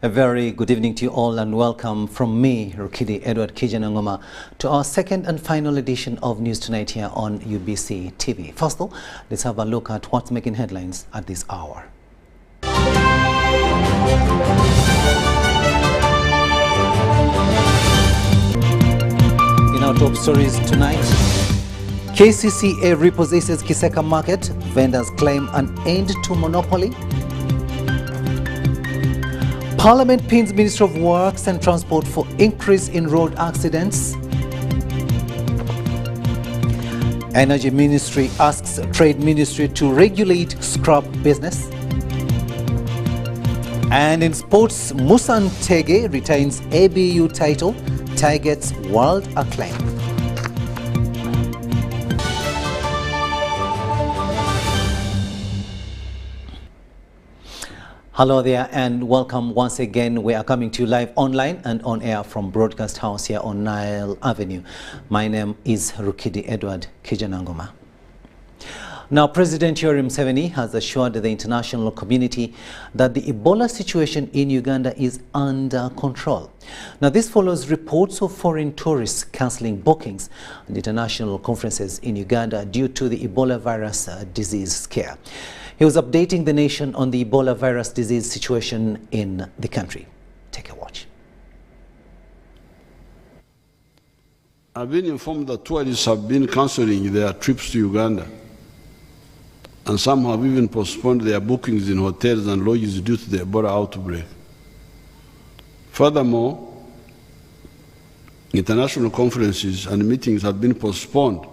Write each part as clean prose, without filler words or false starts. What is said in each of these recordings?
A very good evening to you all and welcome from me, Rukidi Edward Kijanangoma, to our second and final edition of News Tonight here on UBC TV. First of all, let's have a look at what's making headlines at this hour. In our top stories tonight, KCCA repossesses Kiseka Market, vendors claim an end to monopoly. Parliament pins Minister of Works and Transport for increase in road accidents. Energy Ministry asks Trade Ministry to regulate scrap business. And in sports, Musa Ntege retains ABU title, targets world acclaim. Hello there and welcome once again. We are coming to you live online and on air from Broadcast House here on Nile Avenue. My name is Rukidi Edward Kijanangoma. Now, President Yoweri Museveni has assured the international community that the Ebola situation in Uganda is under control. Now, this follows reports of foreign tourists cancelling bookings and international conferences in Uganda due to the Ebola virus disease scare. He was updating the nation on the Ebola virus disease situation in the country. Take a watch. I've been informed that tourists have been cancelling their trips to Uganda, and some have even postponed their bookings in hotels and lodges due to the Ebola outbreak. Furthermore, international conferences and meetings have been postponed,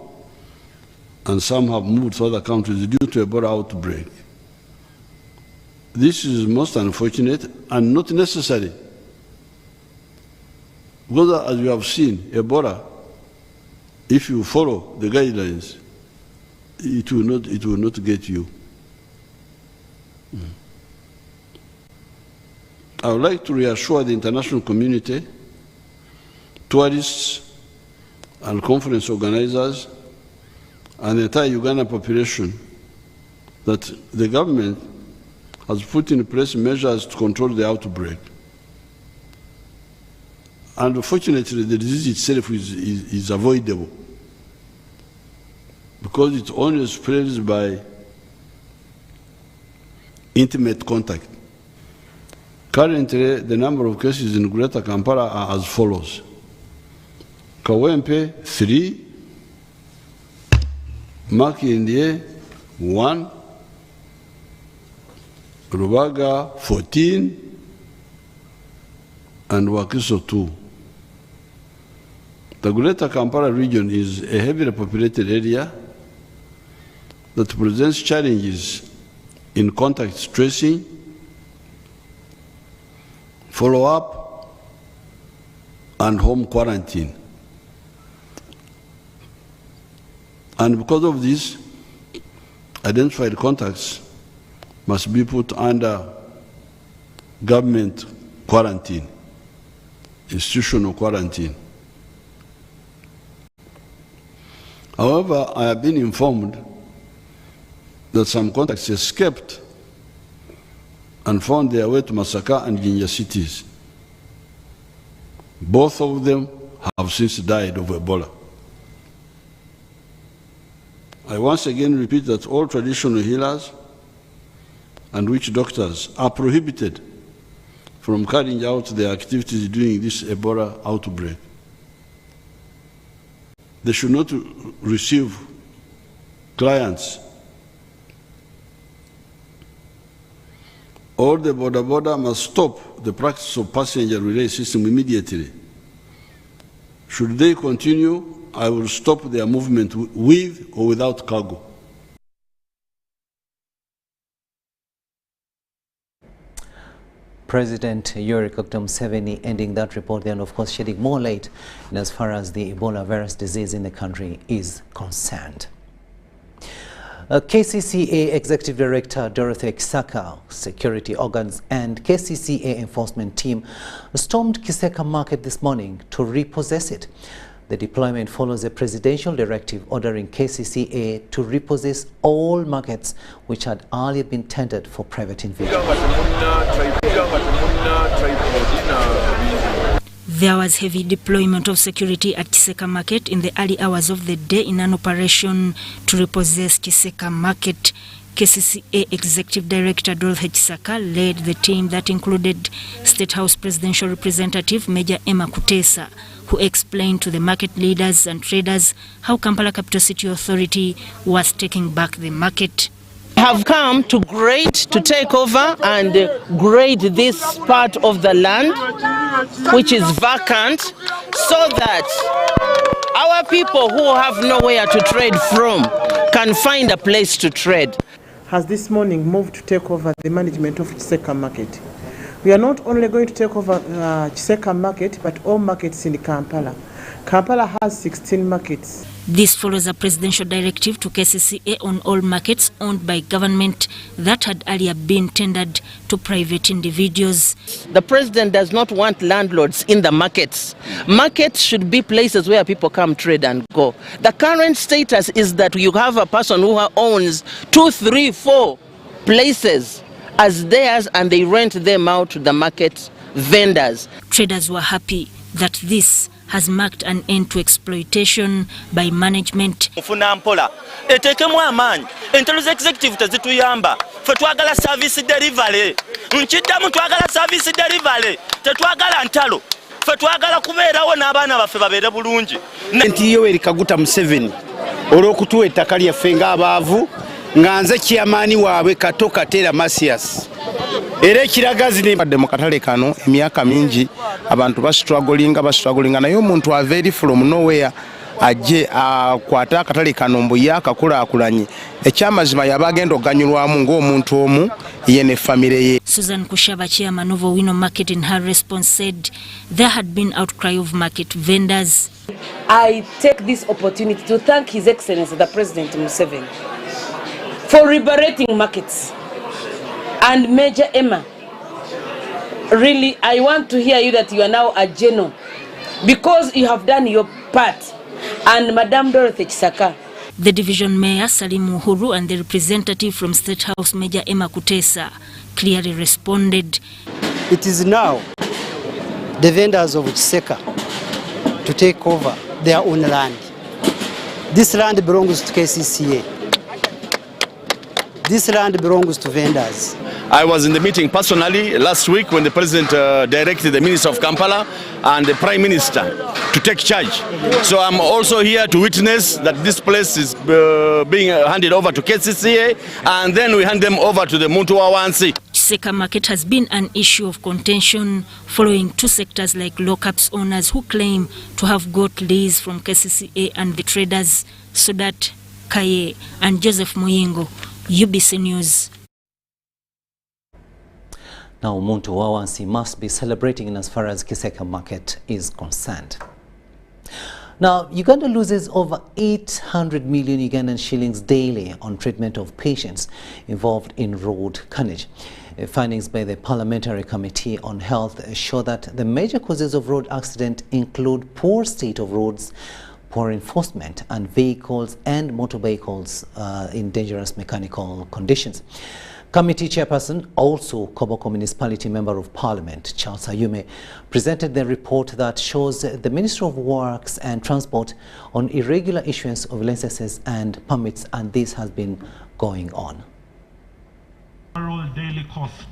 and some have moved to other countries due to Ebola outbreak. This is most unfortunate and not necessary, because as you have seen, Ebola, if you follow the guidelines, it will not get you. I would like to reassure the international community, tourists and conference organizers, and the entire Ugandan population that the government has put in place measures to control the outbreak. And unfortunately, the disease itself is avoidable because it only spreads by intimate contact. Currently, the number of cases in Greater Kampala are as follows: Kawempe 3, Makindye 1, Rubaga 14, and Wakiso 2. The Greater Kampala region is a heavily populated area that presents challenges in contact tracing, follow-up, and home quarantine. And because of this, identified contacts must be put under government quarantine, institutional quarantine. However, I have been informed that some contacts escaped and found their way to Masaka and Jinja cities. Both of them have since died of Ebola. I once again repeat that all traditional healers and witch doctors are prohibited from carrying out their activities during this Ebola outbreak. They should not receive clients. All the border must stop the practice of passenger relay system immediately. Should they continue, I will stop their movement with or without cargo. President Yoweri Museveni ending that report there and of course shedding more light in as far as the Ebola virus disease in the country is concerned. KCCA Executive Director Dorothy Kisaka, security organs and KCCA enforcement team stormed Kiseka Market this morning to repossess it. The deployment follows a presidential directive ordering KCCA to repossess all markets which had earlier been tendered for private investment. There was heavy deployment of security at Kiseka Market in the early hours of the day in an operation to repossess Kiseka Market. KCCA Executive Director Dorothy Chisaka led the team that included State House Presidential Representative Major Emma Kutesa, who explained to the market leaders and traders how Kampala Capital City Authority was taking back the market. Have come to take over and grade this part of the land which is vacant, so that our people who have nowhere to trade from can find a place to trade. Has this morning moved to take over the management of Kiseka Market. We are not only going to take over Kiseka Market, but all markets in Kampala. Kampala has 16 markets. This follows a presidential directive to KCCA on all markets owned by government that had earlier been tendered to private individuals. The president does not want landlords in the markets. Markets should be places where people come trade and go. The current status is that you have a person who owns 2, 3, 4 places as theirs, and they rent them out to the market vendors. Traders were happy that this has marked an end to exploitation by management. Etekemu amanyi entalo executive tezituyamba fe twagala service delivery nchiddamu twagala service delivery tetwagala ntalo fe twagala kubeerawo n'abaana baffe babeere bulungi. Nti Yoweri Kaguta Museveni olw'okutuwa ettaka lyaffe ng'abaavu nga nze chairman waabwe Kato Katera Masias era ekiragazi ne mu katale kano emyaka mingi abantu bastrugglinga naye omuntu aveeri from nowhere ajje akwata akatale kano mbu yakakulakulanye ekyamazima yabagenda okuganyulwamu ng'omuntu omu ye ne famire ye. Susan Kushaba, chairman of Owino Market, in her response said there had been outcry of market vendors. I take this opportunity to thank His Excellency the President Museveni for liberating markets. And Major Emma, really, I want to hear you that you are now a general because you have done your part. And Madam Dorothy Chisaka. The division mayor Salim Uhuru and the representative from State House Major Emma Kutesa clearly responded. It is now the vendors of Kiseka to take over their own land. This land belongs to KCCA. This land belongs to vendors. I was in the meeting personally last week when the President directed the Minister of Kampala and the Prime Minister to take charge. So I'm also here to witness that this place is being handed over to KCCA, and then we hand them over to the Muntu wa Wansi. Kiseka Market has been an issue of contention following two sectors like lockups owners who claim to have got lease from KCCA and the traders Sudat Kaye and Joseph Muyingo. UBC News. Now, Muntu wa Wansi must be celebrating in as far as Kiseka Market is concerned. Now, Uganda loses over 800 million Ugandan shillings daily on treatment of patients involved in road carnage. Findings by the Parliamentary Committee on Health show that the major causes of road accident include poor state of roads, poor enforcement, and vehicles and motor vehicles in dangerous mechanical conditions. Committee chairperson, also Koboko Municipality Member of Parliament, Charles Ayume, presented the report that shows the Ministry of Works and Transport on irregular issuance of licenses and permits, and this has been going on. The overall daily cost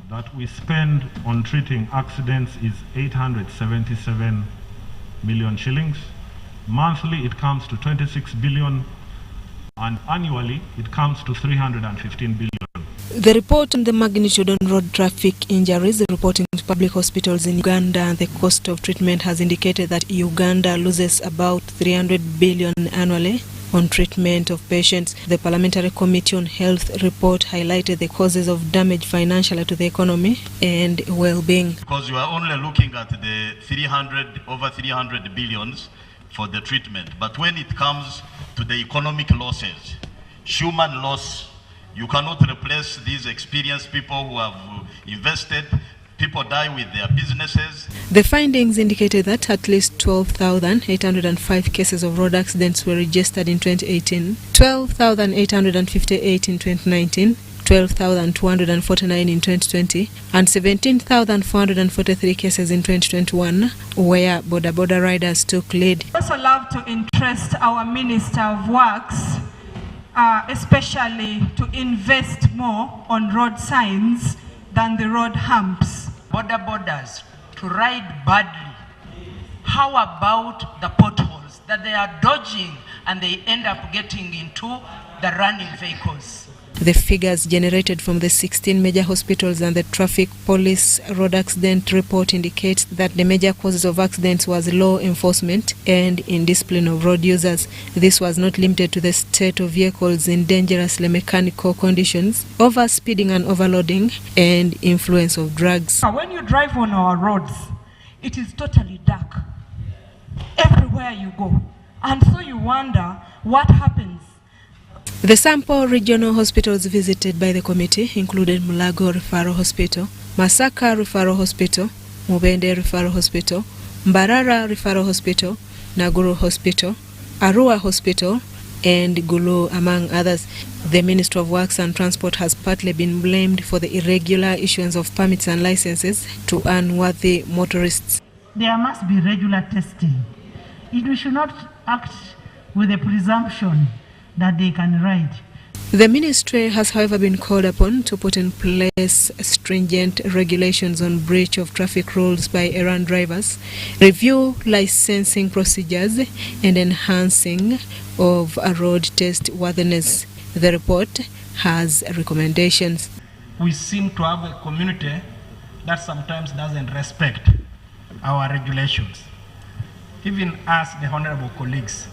that we spend on treating accidents is 877 million shillings. Monthly it comes to 26 billion, and annually it comes to 315 billion. The report on the magnitude on road traffic injuries reporting to public hospitals in Uganda and the cost of treatment has indicated that Uganda loses about 300 billion annually on treatment of patients. The Parliamentary Committee on Health report highlighted the causes of damage financially to the economy and well-being. Because you are only looking at the over 300 billions for the treatment. But when it comes to the economic losses, human loss, you cannot replace these experienced people who have invested. People die with their businesses. The findings indicated that at least 12,805 cases of road accidents were registered in 2018, 12,858 in 2019, 12,249 in 2020 and 17,443 cases in 2021, where border riders took lead. I also love to interest our Minister of Works, especially to invest more on road signs than the road humps. Borders to ride badly. How about the potholes that they are dodging and they end up getting into the running vehicles? The figures generated from the 16 major hospitals and the traffic police road accident report indicate that the major causes of accidents was law enforcement and indiscipline of road users. This was not limited to the state of vehicles in dangerously mechanical conditions, overspeeding and overloading, and influence of drugs. When you drive on our roads, it is totally dark everywhere you go, and so you wonder what happens. The sample regional hospitals visited by the committee included Mulago Referral Hospital, Masaka Referral Hospital, Mubende Referral Hospital, Mbarara Referral Hospital, Naguru Hospital, Arua Hospital, and Gulu, among others. The Ministry of Works and Transport has partly been blamed for the irregular issuance of permits and licenses to unworthy motorists. There must be regular testing. We should not act with a presumption that they can ride. The ministry has, however, been called upon to put in place stringent regulations on breach of traffic rules by errant drivers, review licensing procedures, and enhancing of a road test worthiness. The report has recommendations. We seem to have a community that sometimes doesn't respect our regulations, even as the honorable colleagues.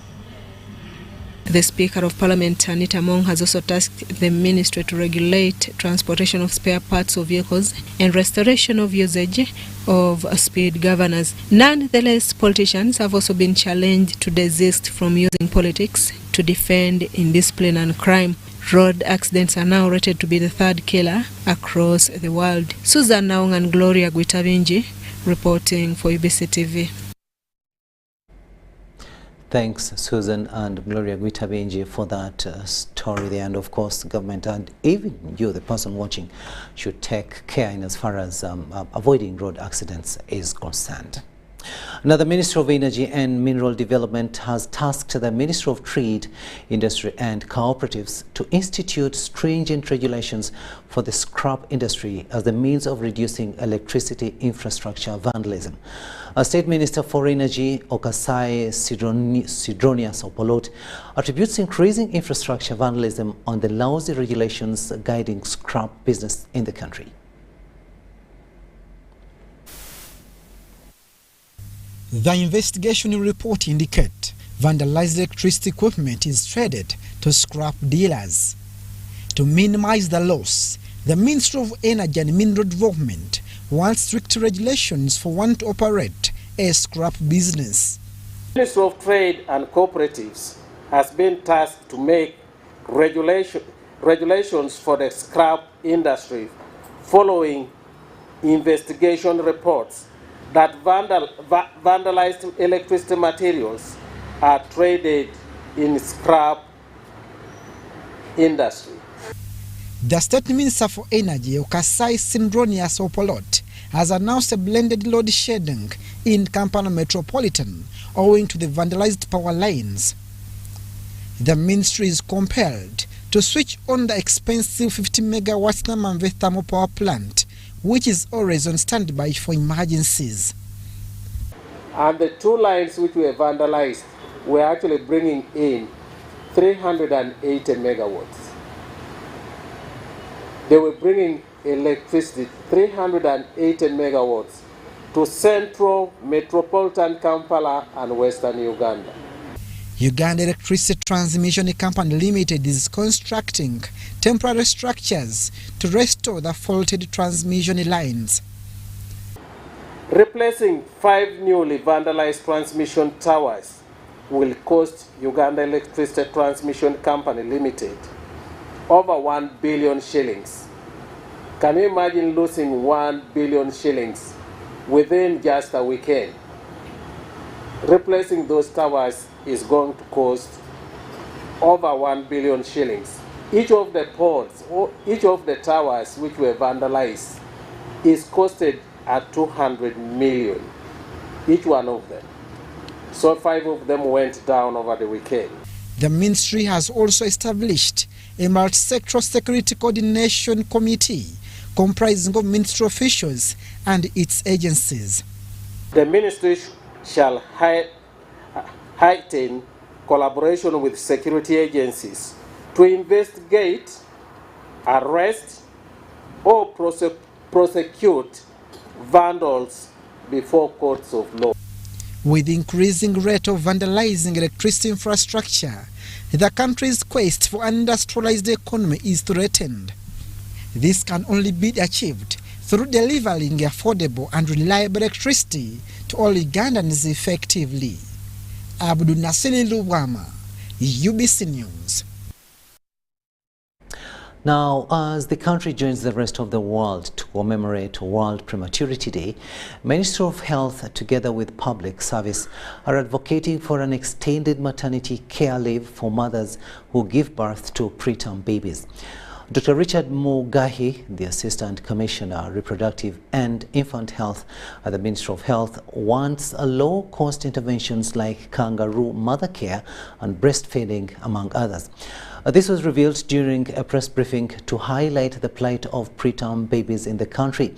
The Speaker of Parliament, Anita Mong, has also tasked the ministry to regulate transportation of spare parts of vehicles and restoration of usage of speed governors. Nonetheless, politicians have also been challenged to desist from using politics to defend indiscipline and crime. Road accidents are now rated to be the third killer across the world. Susan Naung and Gloria Gwitabinji reporting for UBC TV. Thanks, Susan and Gloria Gwitabinji, for that story there. And of course, government and even you, the person watching, should take care in as far as avoiding road accidents is concerned. Now, the Ministry of Energy and Mineral Development has tasked the Ministry of Trade, Industry and Cooperatives to institute stringent regulations for the scrap industry as the means of reducing electricity infrastructure vandalism. A State Minister for Energy, Okasai Sidronius Opolot, attributes increasing infrastructure vandalism on the lousy regulations guiding scrap business in the country. The investigation report indicates vandalized electricity equipment is traded to scrap dealers. To minimize the loss, the Ministry of Energy and Mineral Development wants strict regulations for one to operate a scrap business. The Ministry of Trade and Cooperatives has been tasked to make regulations for the scrap industry following investigation reports that vandalized electricity materials are traded in scrap industry. The State Minister for Energy, Okasai Sidronius Opolot, has announced a blended load shedding in Kampala Metropolitan owing to the vandalized power lines. The ministry is compelled to switch on the expensive 50 megawatts Namamve thermal power plant, which is always on standby for emergencies. And the two lines which were vandalized were actually bringing in 380 megawatts. They were bringing electricity, 380 megawatts, to central metropolitan Kampala and western Uganda. Uganda Electricity Transmission Company Limited is constructing temporary structures to restore the faulted transmission lines. Replacing 5 newly vandalized transmission towers will cost Uganda Electricity Transmission Company Limited over 1 billion shillings. Can you imagine losing 1 billion shillings within just a weekend? Replacing those towers is going to cost over 1 billion shillings. Each of the pods, or each of the towers which were vandalized is costed at 200 million, each one of them. So 5 of them went down over the weekend. The ministry has also established a multi-sectoral security coordination committee comprising of ministry officials and its agencies. The ministry shall heighten collaboration with security agencies to investigate, arrest, or prosecute vandals before courts of law. With increasing rate of vandalizing electricity infrastructure, the country's quest for an industrialized economy is threatened. This can only be achieved through delivering affordable and reliable electricity to all Ugandans effectively. Abdul Nasiri Lubwama, UBC News. Now, as the country joins the rest of the world to commemorate World Prematurity Day, Ministry of Health, together with Public Service, are advocating for an extended maternity care leave for mothers who give birth to preterm babies. Dr. Richard Mugahi, the Assistant Commissioner, Reproductive and Infant Health at the Ministry of Health, wants low-cost interventions like kangaroo mother care and breastfeeding, among others. This was revealed during a press briefing to highlight the plight of preterm babies in the country.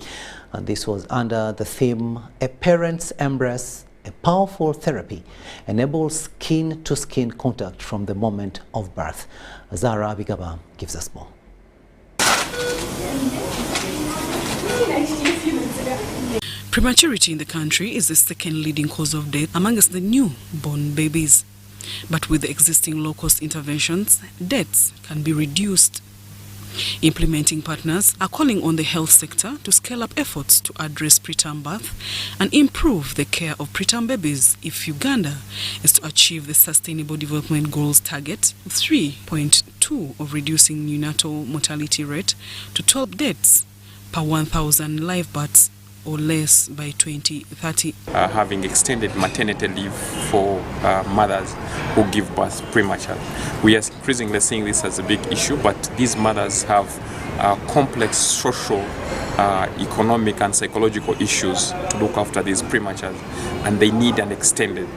And this was under the theme, A Parent's Embrace, a Powerful Therapy, enables skin-to-skin contact from the moment of birth. Zara Abigaba gives us more. Prematurity in the country is the second leading cause of death amongst the newborn babies. But with the existing low-cost interventions, deaths can be reduced. Implementing partners are calling on the health sector to scale up efforts to address preterm birth and improve the care of preterm babies if Uganda is to achieve the Sustainable Development Goals target 3.2 of reducing neonatal mortality rate to 12 deaths per 1,000 live births or less by 2030. Having extended maternity leave for mothers who give birth prematurely. We are increasingly seeing this as a big issue, but these mothers have complex social, economic and psychological issues to look after these prematures, and they need an extended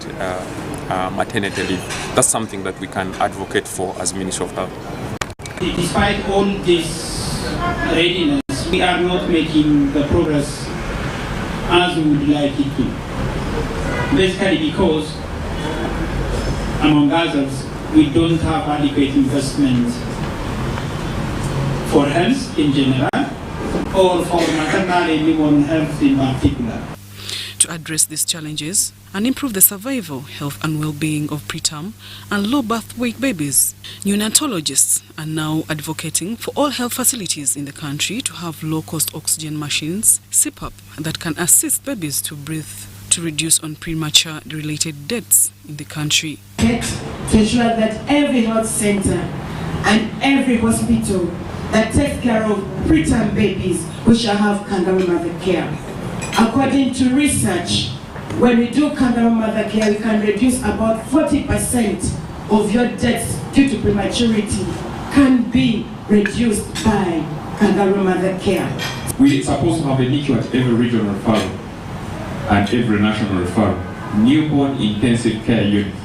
maternity leave. That's something that we can advocate for as Ministry of Health. Despite all this readiness, we are not making the progress as we would like it to. Basically because, among others, we don't have adequate investment for health in general or for maternal and newborn health in particular. To address these challenges and improve the survival, health and well-being of preterm and low birth weight babies, neonatologists are now advocating for all health facilities in the country to have low-cost oxygen machines, CPAP, that can assist babies to breathe to reduce on premature-related deaths in the country. To ensure that every health center and every hospital that takes care of preterm babies, we shall have kangaroo mother care. According to research, when we do kangaroo mother care, we can reduce about 40% of your deaths due to prematurity can be reduced by kangaroo mother care. We're supposed to have a NICU at every regional referral and every national referral, newborn intensive care unit.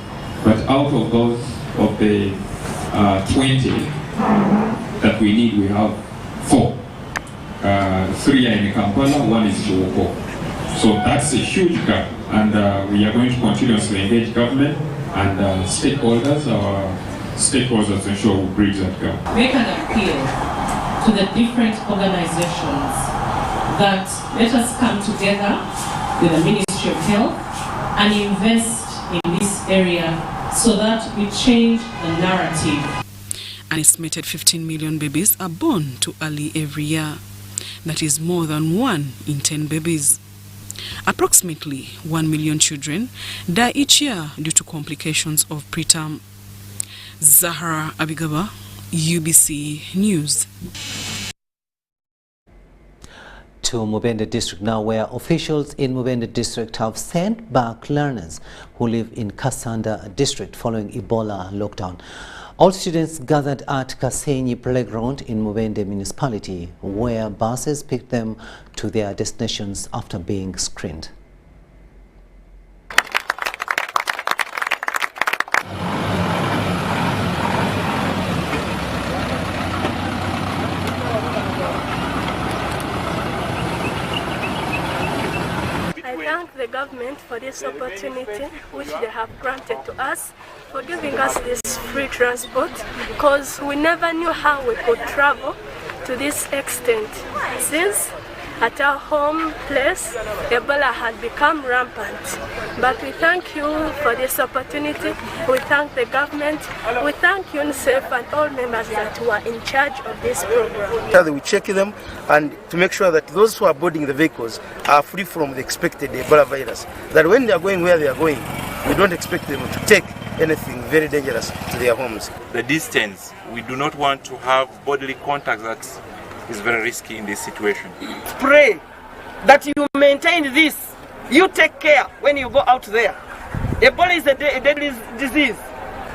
But out of those, of the 20 that we need, we have 4. 3 are in Kampala, 1 is Chiwoko. So that's a huge gap, and we are going to continuously engage government and stakeholders, to ensure we bridge that gap. Make an appeal to the different organizations that let us come together with the Ministry of Health and invest in this area so that we change the narrative. An estimated 15 million babies are born too early every year. That is more than 1 in 10 babies. Approximately 1 million children die each year due to complications of preterm. Zahra Abigaba, UBC News. To Mubende District now, where officials in Mubende District have sent back learners who live in Kasanda District following Ebola lockdown. All students gathered at Kasenyi Playground in Mubende municipality, where buses picked them to their destinations after being screened. I thank the government for this opportunity which they have granted to us, for giving us this free transport, because we never knew how we could travel to this extent, since at our home place Ebola had become rampant. But we thank you for this opportunity. We thank the government, we thank UNICEF and all members that were in charge of this program. We check them and to make sure that those who are boarding the vehicles are free from the expected Ebola virus. That when they are going where they are going, we don't expect them to take anything very dangerous to their homes. The distance, we do not want to have bodily contact that is very risky in this situation. Pray that you maintain this. You take care when you go out there. Ebola is a deadly disease.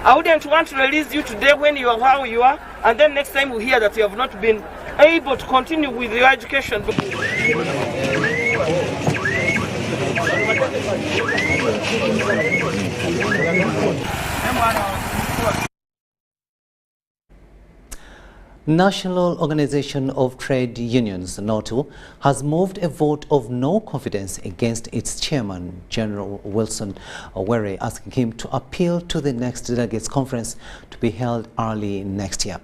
I wouldn't want to release you today when you are how you are, and then next time we hear that you have not been able to continue with your education. National Organization of Trade Unions, NOTU, has moved a vote of no confidence against its chairman, General Wilson Owere, asking him to appeal to the next delegates conference to be held early next year.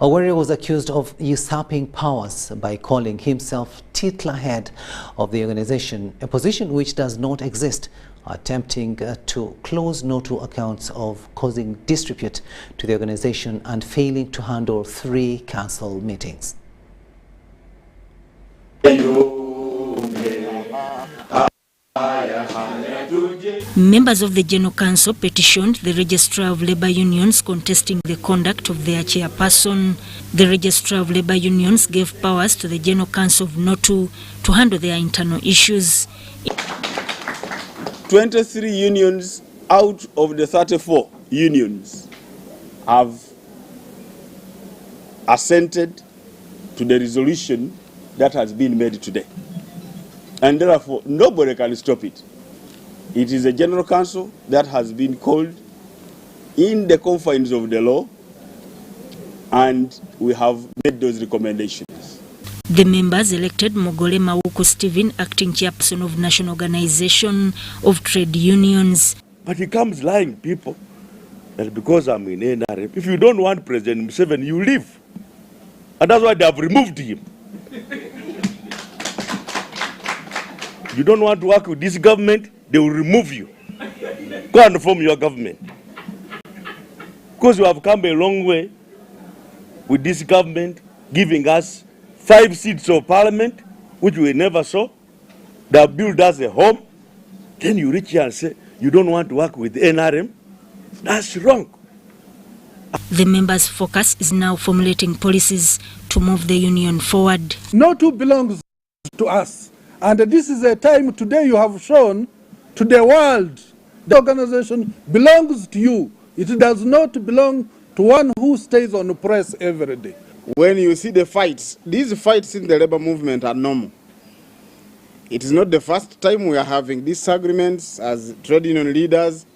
Owere was accused of usurping powers by calling himself titular head of the organization, a position which does not exist, attempting to close NOTU accounts of causing disrepute to the organization and failing to handle 3 council meetings. Members of the General Council petitioned the Registrar of Labour Unions contesting the conduct of their chairperson. The Registrar of Labour Unions gave powers to the General Council of NOTU to handle their internal issues. 23 unions out of the 34 unions have assented to the resolution that has been made today. And therefore, nobody can stop it. It is a General Council that has been called in the confines of the law, and we have made those recommendations. The members elected Mogole Mawuku Stephen, acting chairperson of National Organization of Trade Unions. But he comes lying people that because I'm in NRM, if you don't want President Museveni, you leave. And that's why they have removed him. You don't want to work with this government, they will remove you. Go and form your government. Because you have come a long way with this government giving us 5 seats of parliament, which we never saw. They have built us a home. Then you reach here and say, you don't want to work with NRM? That's wrong. The members' focus is now formulating policies to move the union forward. NOTU belongs to us. And this is a time today you have shown to the world the organization belongs to you. It does not belong to one who stays on the press every day. When you see the fights, these fights in the labor movement are normal. It is not the first time we are having disagreements as trade union leaders.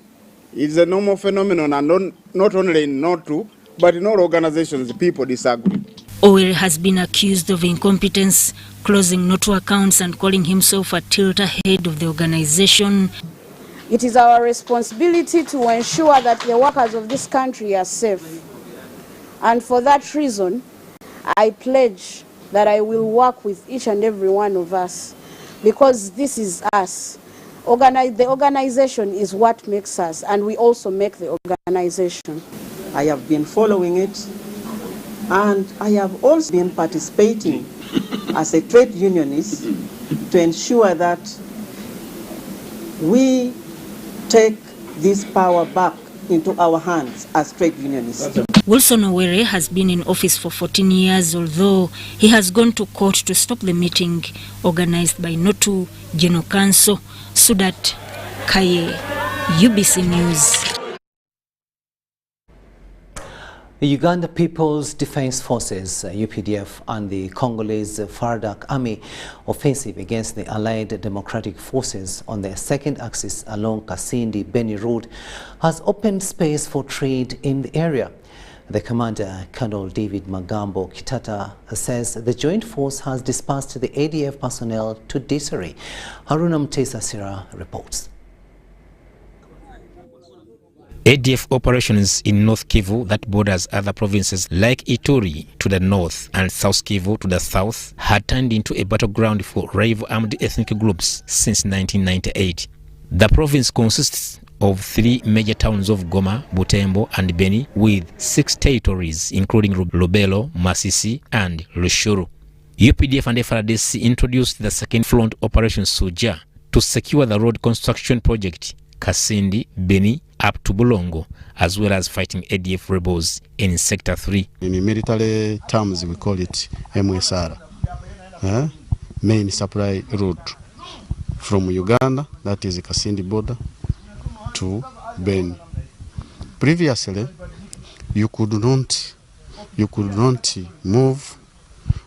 It's a normal phenomenon, and not only in NOTU, but in all organizations, people disagree. Owere has been accused of incompetence, closing NOTU accounts and calling himself a tilter head of the organization. It is our responsibility to ensure that the workers of this country are safe. And for that reason, I pledge that I will work with each and every one of us, because this is us. The organization is what makes us, and we also make the organization. I have been following it, and I have also been participating as a trade unionist to ensure that we take this power back into our hands as trade unionists. Wilson Owere has been in office for 14 years, although he has gone to court to stop the meeting organized by NOTU General Council. Sudat Kaye, UBC News. The Uganda People's Defense Forces, UPDF, and the Congolese FARDC army offensive against the Allied Democratic Forces on their second axis along Kasindi-Beni Road has opened space for trade in the area. The commander, Colonel David Magambo Kitata, says the joint force has dispersed the ADF personnel to Disari. Haruna Mtesa-Sira reports. ADF operations in North Kivu that borders other provinces like Ituri to the north and South Kivu to the south had turned into a battleground for rival armed ethnic groups since 1998. The province consists of 3 major towns of Goma, Butembo and Beni, with 6 territories including Lubero, Masisi and Rushuru. UPDF and FARDC introduced the second front Operation Suja to secure the road construction project Kasindi, Beni, up to Bulongo, as well as fighting ADF rebels in Sector 3. In military terms, we call it MSR, main supply route from Uganda, that is the Kasindi border, to Beni. Previously, you could not move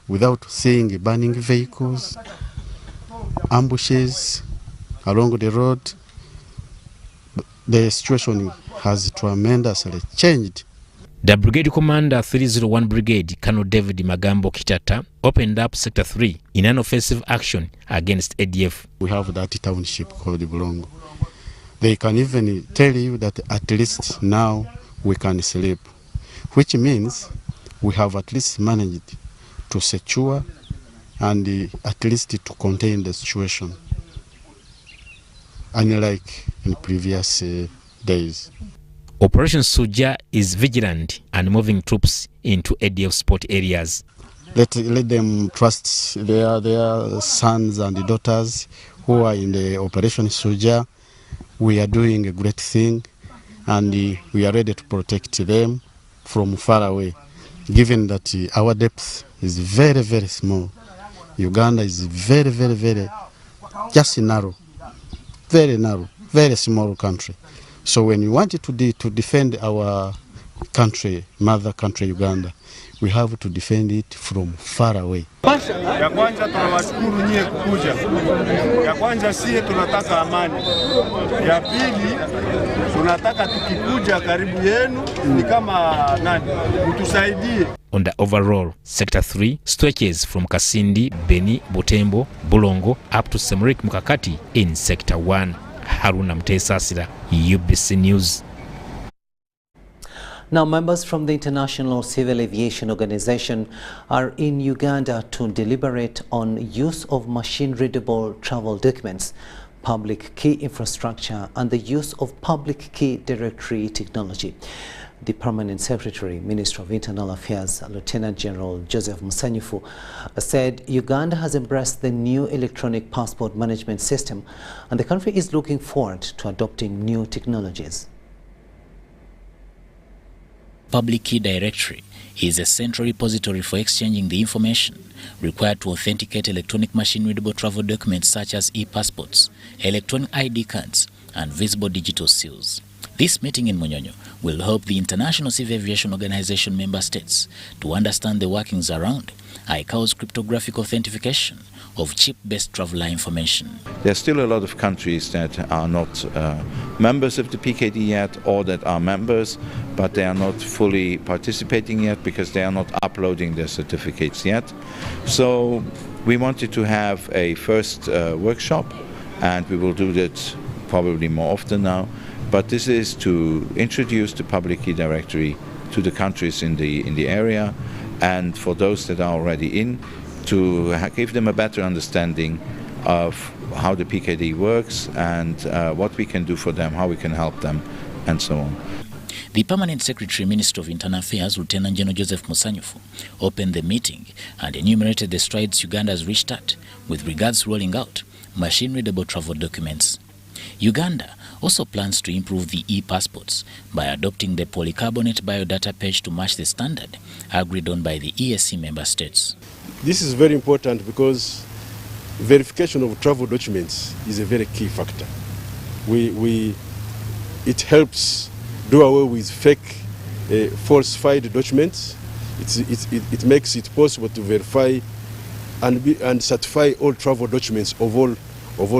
without seeing burning vehicles, ambushes along the road. The situation has tremendously changed. The brigade commander 301 Brigade, Colonel David Magambo Kitata, opened up Sector 3 in an offensive action against ADF. We have that township called Bulongo. They can even tell you that at least now we can sleep, which means we have at least managed to secure and at least to contain the situation, unlike in previous days. Operation Suja is vigilant and moving troops into ADF spot areas. Let them trust their sons and daughters who are in the Operation Suja. We are doing a great thing and we are ready to protect them from far away, given that our depth is very, very small. Uganda is very, very, very just narrow, very small country. So when we want to defend our country, mother country Uganda, we have to defend it from far away. Ya kwanza tunawashukuru nyie kukuja. Ya kwanza sie tunataka amani. Ya pili tunataka tukikuja karibu yenu ni kama nani mtusaidie. On the overall, Sector 3 stretches from Kasindi, Beni, Butembo, Bulongo up to Semrik Mukakati in Sector 1. Haruna Mtesa-Sira, UBC News. Now, members from the International Civil Aviation Organization are in Uganda to deliberate on use of machine-readable travel documents, public key infrastructure, and the use of public key directory technology. The Permanent Secretary, Minister of Internal Affairs, Lieutenant General Joseph Musanyufu, said Uganda has embraced the new electronic passport management system and the country is looking forward to adopting new technologies. Public Key Directory is a central repository for exchanging the information required to authenticate electronic machine-readable travel documents such as e-passports, electronic ID cards, and visible digital seals. This meeting in Munyonyo will help the International Civil Aviation Organization member states to understand the workings around ICAO's cryptographic authentication of chip-based traveler information. There are still a lot of countries that are not members of the PKD yet, or that are members, but they are not fully participating yet because they are not uploading their certificates yet. So we wanted to have a first workshop, and we will do that probably more often now. But this is to introduce the public key directory to the countries in the area, and for those that are already in, to give them a better understanding of how the PKD works and what we can do for them, how we can help them, and so on. The Permanent Secretary, Minister of Internal Affairs, Lieutenant General Joseph Musanyufu, opened the meeting and enumerated the strides Uganda has reached at with regards to rolling out machine-readable travel documents. Uganda also plans to improve the e-passports by adopting the polycarbonate biodata page to match the standard agreed on by the EAC member states. This is very important because verification of travel documents is a very key factor. It helps do away with fake falsified documents. It makes it possible to verify and certify all travel documents of all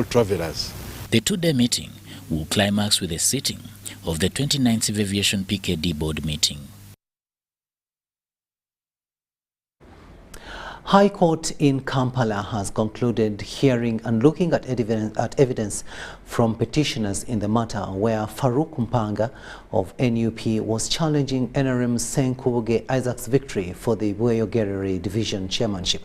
travelers. The two-day meeting will climax with a sitting of the 29th Civil Aviation PKD board meeting. High Court in Kampala has concluded hearing and looking at evidence from petitioners in the matter where Farouk Mpanga of NUP was challenging NRM Senkubuge Isaac's victory for the Bueyogerere Division chairmanship.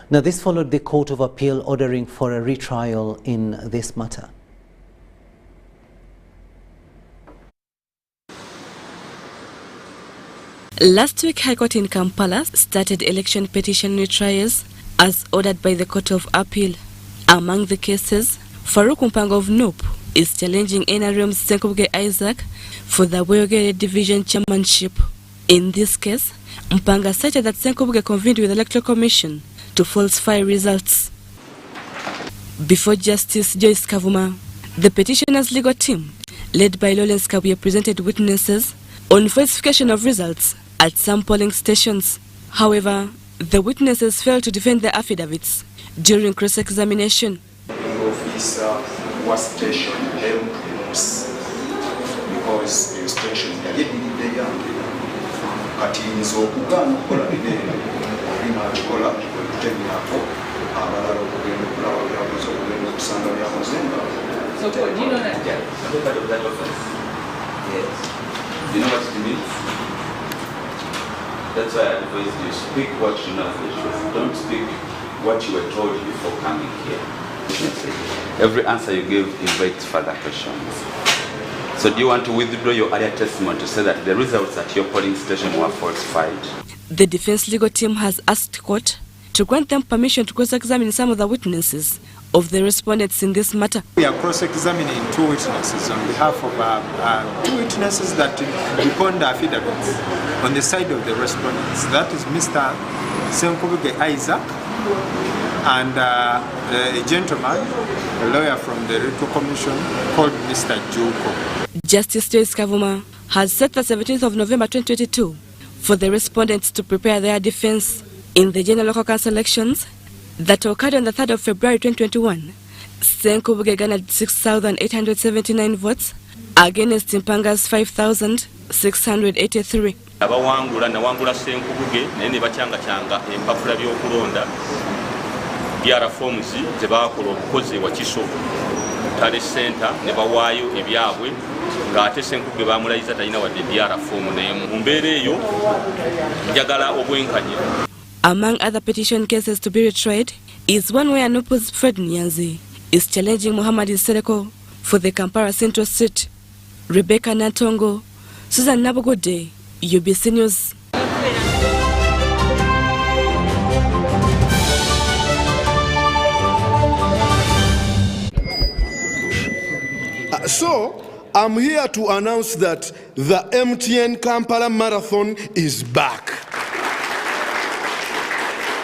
Now, this followed the Court of Appeal ordering for a retrial in this matter. Last week, High Court in Kampala started election petition retrials as ordered by the Court of Appeal. Among the cases, Farouk Mpanga of NUP is challenging NRM's Senkubuge Isaac for the Bueyogerere Division chairmanship. In this case, Mpanga cited that Senkubuge convened with the Electoral Commission to falsify results. Before Justice Joyce Kavuma, the petitioner's legal team, led by Lawrence Kabuye, presented witnesses on falsification of results at some polling stations. However, the witnesses failed to defend their affidavits during cross-examination. Officer was stationed because the station So do you know that? Yeah, I've heard of that offense. Yes. Do you know what it means? That's why I advise you speak what you know for the truth. Don't speak what you were told before coming here. Every answer you give invites further questions. So do you want to withdraw your earlier testimony to say that the results at your polling station were falsified? The defense legal team has asked court to grant them permission to cross-examine some of the witnesses of the respondents in this matter. We are cross-examining two witnesses on behalf of two witnesses that depend affidavits on the side of the respondents. That is Mr. Senkubuge Isaac and a gentleman, a lawyer from the Electoral Commission called Mr. Juko. Justice Joyce Kavuma has set the 17th of November 2022 for the respondents to prepare their defense in the general local council elections that occurred on the 3rd of February 2021. Senkubuge garnered 6,879 votes against Mpanga's 5,683. Abawangula nawangula Senkubuge naye ne bakyanga empapula by'okulonda byara forms ze baakola obukozi wa kiso tale center ne bawaayo ebyabwe ng'ate Senkubuge bamulayiza talina wadde byara form n'emu. Mu mbeera eyo njagala obwenkanya. Among other petition cases to be retried is one where NUP's Fred Nyanzi is challenging Muhammad Sereko for the Kampala Central seat. Rebecca Natongo, Susan Nabogode, UBC News. So, I'm here to announce that the MTN Kampala Marathon is back.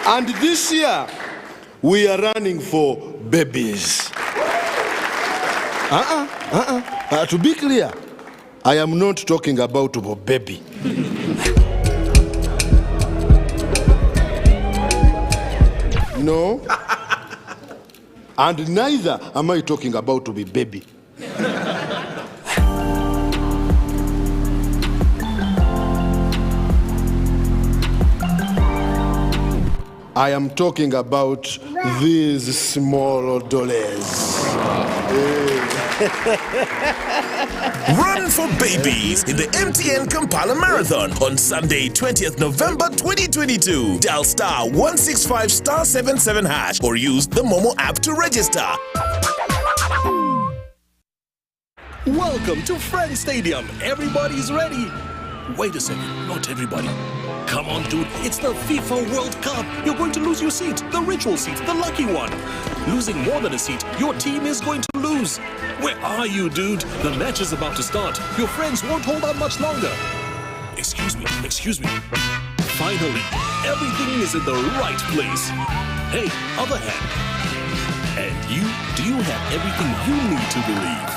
And this year, we are running for babies. To be clear, I am not talking about a baby. No. And neither am I talking about to be baby. I am talking about these small dollars. Run for babies in the MTN Kampala Marathon on Sunday, 20th November 2022. Dial *165 *77# or use the Momo app to register. Welcome to Friends Stadium. Everybody's ready. Wait a second, not everybody. Come on, dude, it's the FIFA World Cup. You're going to lose your seat, the ritual seat, the lucky one. Losing more than a seat, your team is going to lose. Where are you, dude? The match is about to start. Your friends won't hold out much longer. Excuse me. Finally, everything is in the right place. Hey, other hand. And you, do you have everything you need to believe?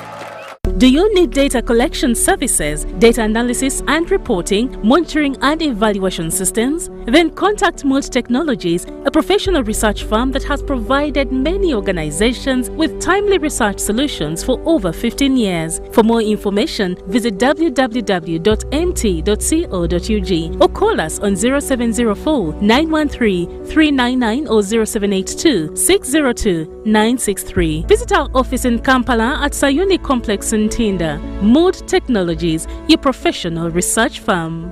Do you need data collection services, data analysis and reporting, monitoring and evaluation systems? Then contact Mult Technologies, a professional research firm that has provided many organizations with timely research solutions for over 15 years. For more information, visit www.mt.co.ug or call us on 0704 913 399 or 0782 602 963. Visit our office in Kampala at Sayuni Complex in Tinda. Mult Technologies, your professional research firm.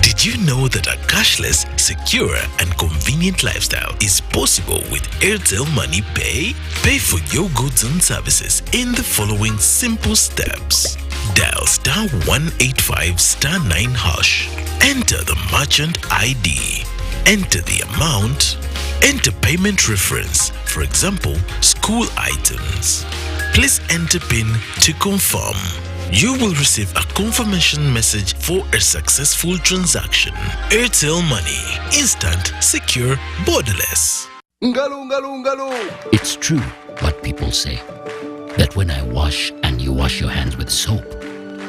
Did you know that a cashless, secure, and convenient lifestyle is possible with Airtel Money Pay? Pay for your goods and services in the following simple steps. Dial *185 *9#. Enter the merchant ID. Enter the amount. Enter payment reference, for example, school items. Please enter PIN to confirm. You will receive a confirmation message for a successful transaction. Airtel Money. Instant, secure, borderless. It's true what people say, that when I wash and you wash your hands with soap,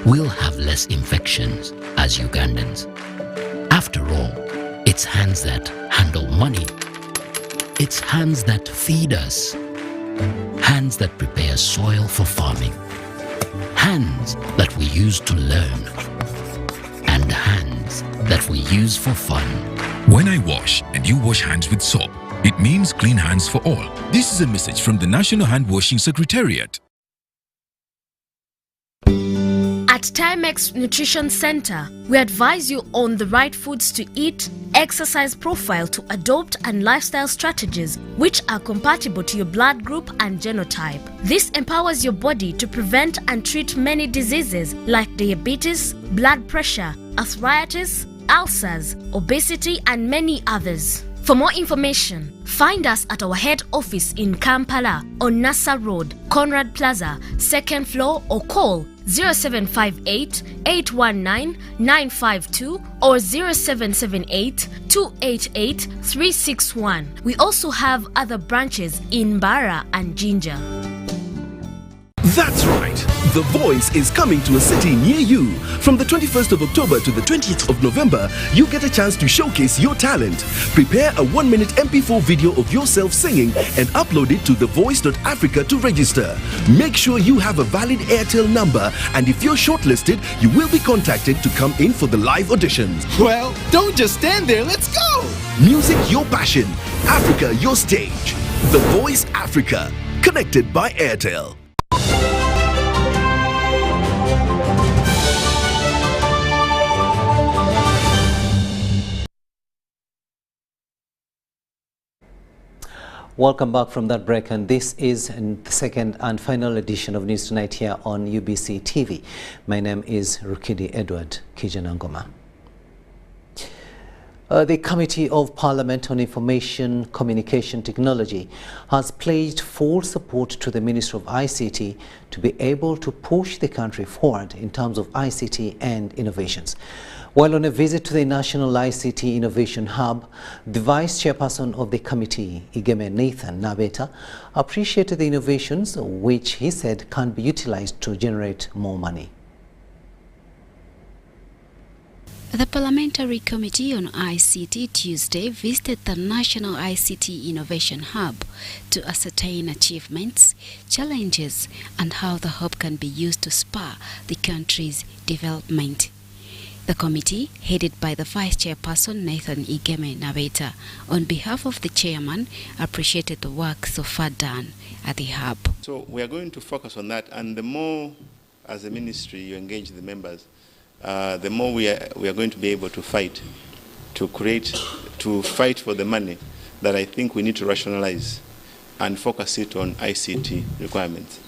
we'll have less infections as Ugandans. After all, it's hands that handle money. It's hands that feed us. Hands that prepare soil for farming. Hands that we use to learn. And hands that we use for fun. When I wash and you wash hands with soap, it means clean hands for all. This is a message from the National Hand Washing Secretariat. At Timex Nutrition Center, we advise you on the right foods to eat, exercise profile to adopt, and lifestyle strategies which are compatible to your blood group and genotype. This empowers your body to prevent and treat many diseases like diabetes, blood pressure, arthritis, ulcers, obesity, and many others. For more information, find us at our head office in Kampala on Nassa Road, Conrad Plaza, 2nd floor, or call 0758 819 952 or 0778 288 361. We also have other branches in Bara and Jinja. That's right. The Voice is coming to a city near you. From the 21st of October to the 20th of November, you get a chance to showcase your talent. Prepare a 1-minute MP4 video of yourself singing and upload it to thevoice.africa to register. Make sure you have a valid Airtel number, and if you're shortlisted, you will be contacted to come in for the live auditions. Well, don't just stand there, let's go! Music your passion, Africa your stage. The Voice Africa, connected by Airtel. Welcome back from that break, and this is the second and final edition of News Tonight here on UBC TV. My name is Rukidi Edward Kijanangoma. The Committee of Parliament on Information Communication Technology has pledged full support to the Minister of ICT to be able to push the country forward in terms of ICT and innovations. While on a visit to the National ICT Innovation Hub, the Vice Chairperson of the committee, Igeme Nathan Nabeta, appreciated the innovations which he said can be utilized to generate more money. The Parliamentary Committee on ICT Tuesday visited the National ICT Innovation Hub to ascertain achievements, challenges, and how the hub can be used to spur the country's development. The committee, headed by the Vice Chairperson Nathan Igeme Nabeta, on behalf of the Chairman, appreciated the work so far done at the hub. So we are going to focus on that, and the more, as a ministry, you engage the members, the more we are going to be able to fight for the money that I think we need to rationalize and focus it on ICT requirements.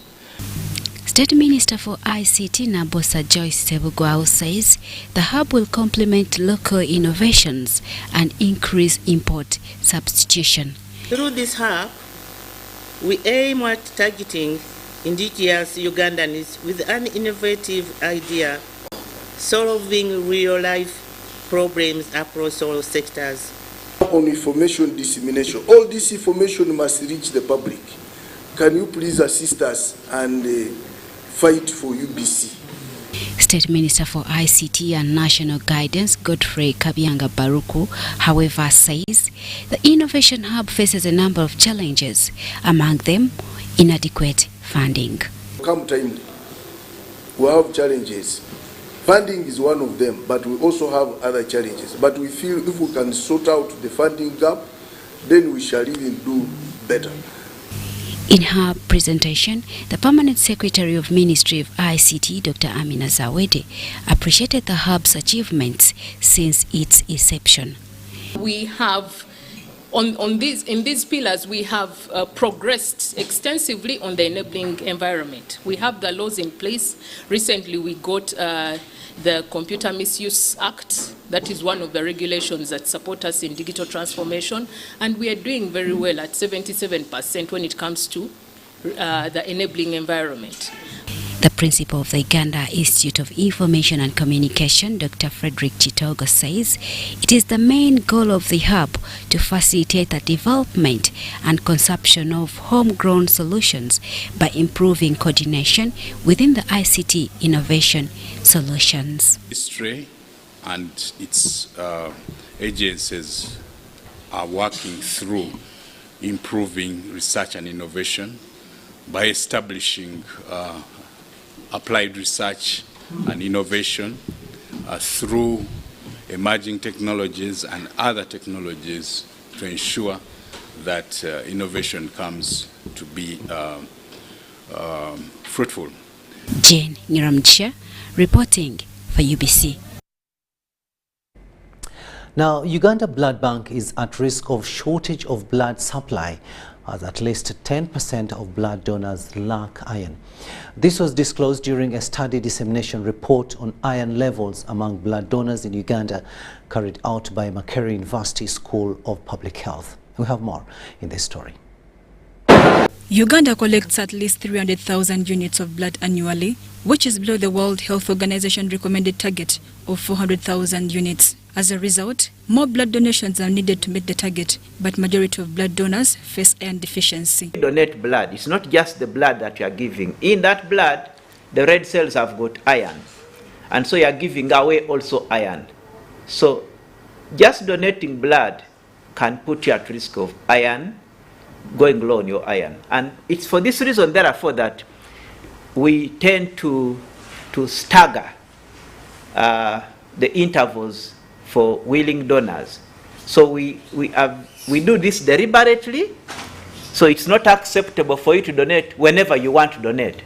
State Minister for ICT Nabosa Joyce Sebugwao says the hub will complement local innovations and increase import substitution. Through this hub, we aim at targeting indigenous Ugandans with an innovative idea, solving real-life problems across all sectors. On information dissemination, all this information must reach the public. Can you please assist us and fight for UBC. State Minister for ICT and National Guidance, Godfrey Kabianga Baruku, however, says the Innovation Hub faces a number of challenges, among them inadequate funding. Come timely. We have challenges. Funding is one of them, but we also have other challenges. But we feel if we can sort out the funding gap, then we shall even do better. In her presentation, the Permanent Secretary of Ministry of ICT, Dr. Amina Zawede, appreciated the Hub's achievements since its inception. We have, in these pillars, we have progressed extensively on the enabling environment. We have the laws in place. Recently, we got the Computer Misuse Act. That is one of the regulations that support us in digital transformation, and we are doing very well at 77% when it comes to the enabling environment. The principal of the Uganda Institute of Information and Communication, Dr. Frederick Chitogo, says it is the main goal of the hub to facilitate the development and consumption of homegrown solutions by improving coordination within the ICT innovation solutions. History and its agencies are working through improving research and innovation by establishing applied research and innovation through emerging technologies and other technologies to ensure that innovation comes to be fruitful. Jane Niramcha reporting for UBC. Now, Uganda Blood Bank is at risk of shortage of blood supply, as at least 10% of blood donors lack iron. This was disclosed during a study dissemination report on iron levels among blood donors in Uganda, carried out by Makerere University School of Public Health. We have more in this story. Uganda collects at least 300,000 units of blood annually, which is below the World Health Organization recommended target of 400,000 units. As a result, more blood donations are needed to meet the target, but majority of blood donors face iron deficiency. Donate blood. It's not just the blood that you are giving. In that blood, the red cells have got iron, and so you are giving away also iron. So just donating blood can put you at risk of iron, going low on your iron. And it's for this reason, therefore, that we tend to stagger the intervals for willing donors. So we do this deliberately, so it's not acceptable for you to donate whenever you want to donate.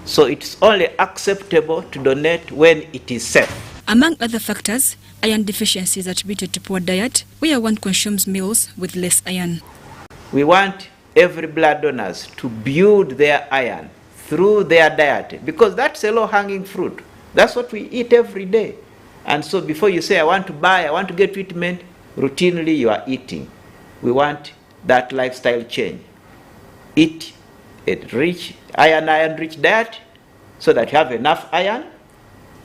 So it's only acceptable to donate when it is safe. Among other factors, iron deficiency is attributed to poor diet, where one consumes meals with less iron. We want every blood donors to build their iron through their diet, because that's a low-hanging fruit. That's what we eat every day. And so before you say, I want to get treatment, routinely you are eating. We want that lifestyle change. Eat a rich, iron-rich diet so that you have enough iron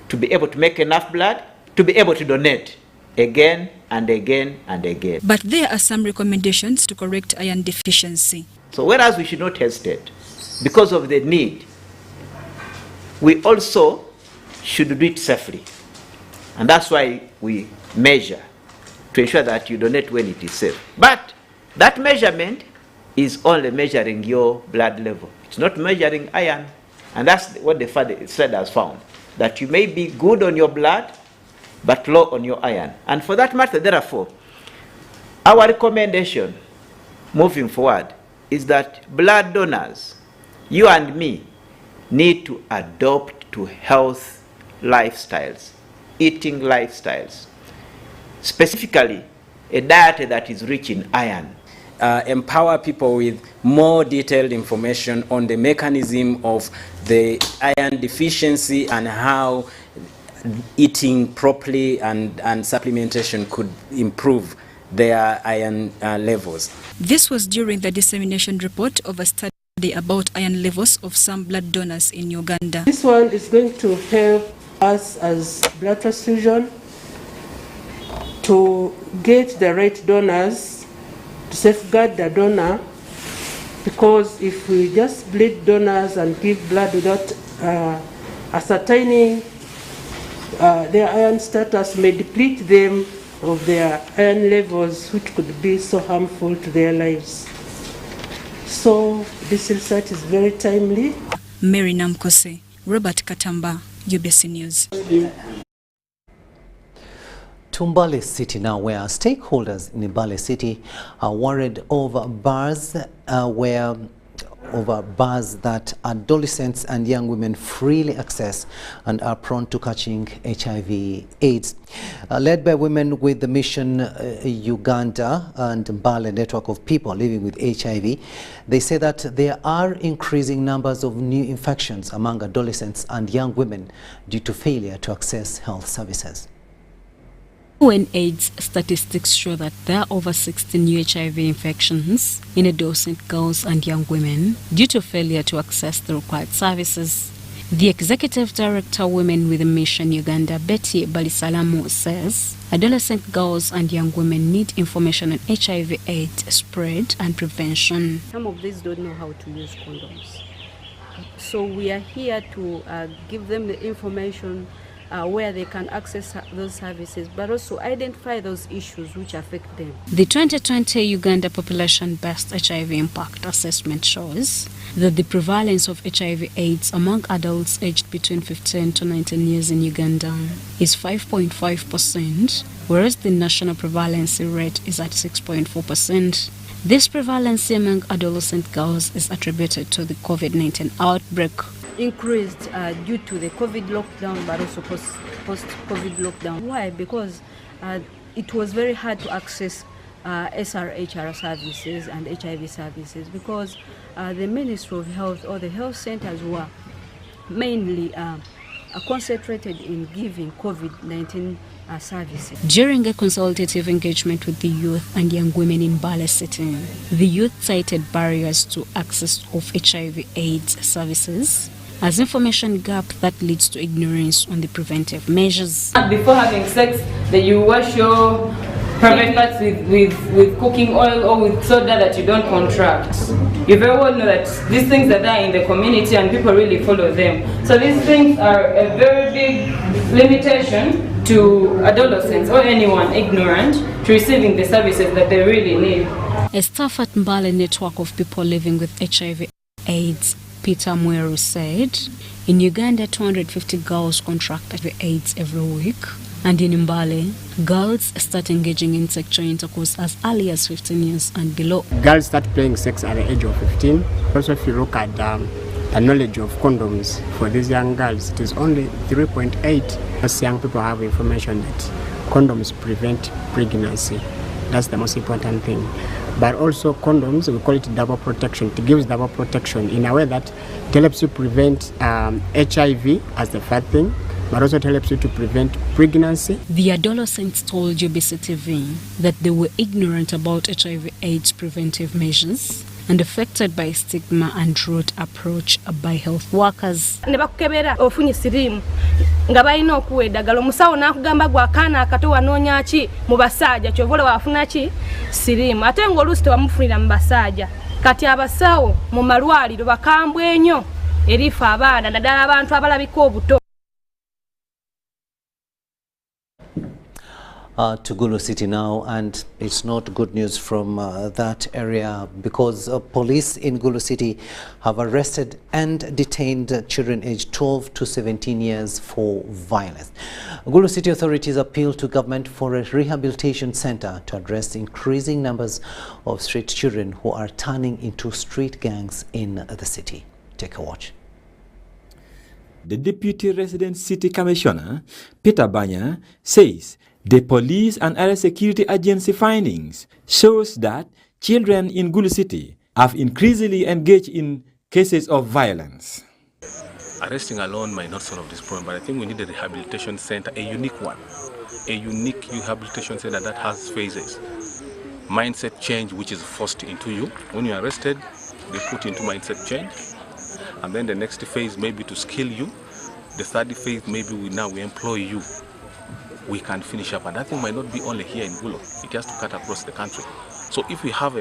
to be able to make enough blood, to be able to donate again and again and again. But there are some recommendations to correct iron deficiency. So whereas we should not hesitate because of the need, we also should do it safely. And that's why we measure to ensure that you donate when it is safe. But that measurement is only measuring your blood level. It's not measuring iron. And that's what the study has found, that you may be good on your blood, but low on your iron. And for that matter, therefore, our recommendation moving forward is that blood donors, you and me, need to adopt to health lifestyles, eating lifestyles, specifically a diet that is rich in iron. Empower people with more detailed information on the mechanism of the iron deficiency and how eating properly and supplementation could improve their iron levels. This was during the dissemination report of a study about iron levels of some blood donors in Uganda. This one is going to help us as blood transfusion to get the right donors, to safeguard the donor, because if we just bleed donors and give blood without ascertaining their iron status, may deplete them of their iron levels, which could be so harmful to their lives. So this research is very timely. Mary Namkose, Robert Katamba, UBC News. To Mbale City now, where stakeholders in Mbale City are worried over bars that adolescents and young women freely access and are prone to catching HIV/AIDS. Led by women with the Mission Uganda and Mbale network of people living with HIV, they say that there are increasing numbers of new infections among adolescents and young women due to failure to access health services. UNAIDS statistics show that there are over 60 new HIV infections in adolescent girls and young women due to failure to access the required services. The Executive Director, Women with a Mission Uganda, Betty Balisalamo, says adolescent girls and young women need information on HIV/AIDS spread and prevention. Some of these don't know how to use condoms. So we are here to give them the information where they can access those services, but also identify those issues which affect them. The 2020 Uganda Population-Based HIV Impact Assessment shows that the prevalence of HIV/AIDS among adults aged between 15 to 19 years in Uganda is 5.5%, whereas the national prevalence rate is at 6.4%. This prevalence among adolescent girls is attributed to the COVID-19 outbreak. Increased due to the COVID lockdown, but also post-COVID lockdown. Why? Because it was very hard to access SRHR services and HIV services, because the Ministry of Health or the health centers were mainly concentrated in giving COVID-19 services. During a consultative engagement with the youth and young women in Mbale City, the youth cited barriers to access of HIV/AIDS services as information gap that leads to ignorance on the preventive measures. Before having sex, that you wash your private parts with cooking oil or with soda that you don't contract. You very well know that these things are there in the community and people really follow them. So these things are a very big limitation to adolescents or anyone ignorant to receiving the services that they really need. A staff at Mbale network of people living with HIV/AIDS, Peter Mweru, said in Uganda 250 girls contract HIV/AIDS every week, and in Mbale, girls start engaging in sexual intercourse as early as 15 years and below. Girls start playing sex at the age of 15. Also, if you look at the knowledge of condoms for these young girls, it is only 3.8. As young people have information that condoms prevent pregnancy. That's the most important thing. But also condoms, we call it double protection. It gives double protection in a way that it helps you prevent HIV as the first thing, but also it helps you to prevent pregnancy. The adolescents told UBC TV that they were ignorant about HIV/AIDS preventive measures and affected by stigma and rude approach by health workers. Nebakukebera ofunye sirimu nga balina okuwa eddagala omusawo n'akugamba gwe akaana akato wanoonya ki mu basajja kyova olwo wafuna ki sirimu ate ng'oluusi tewamufunira mu basajja kati abasawo mu malwaliro bakambwe nnyo erifa abaana naddala abantu abalabika obuto. To Gulu City now, and it's not good news from that area, because police in Gulu City have arrested and detained children aged 12 to 17 years for violence. Gulu City authorities appeal to government for a rehabilitation center to address increasing numbers of street children who are turning into street gangs in the city. Take a watch. The Deputy Resident City Commissioner, Peter Banya, says the police and other security agency findings shows that children in Gulu City have increasingly engaged in cases of violence. Arresting alone might not solve this problem, but I think we need a rehabilitation center, a unique one, a unique rehabilitation center that has phases. Mindset change, which is forced into you. When you're arrested, they put you into mindset change. And then the next phase may be to skill you. The third phase, maybe we employ you. We can finish up, and that thing might not be only here in Gulu. It has to cut across the country. So if we have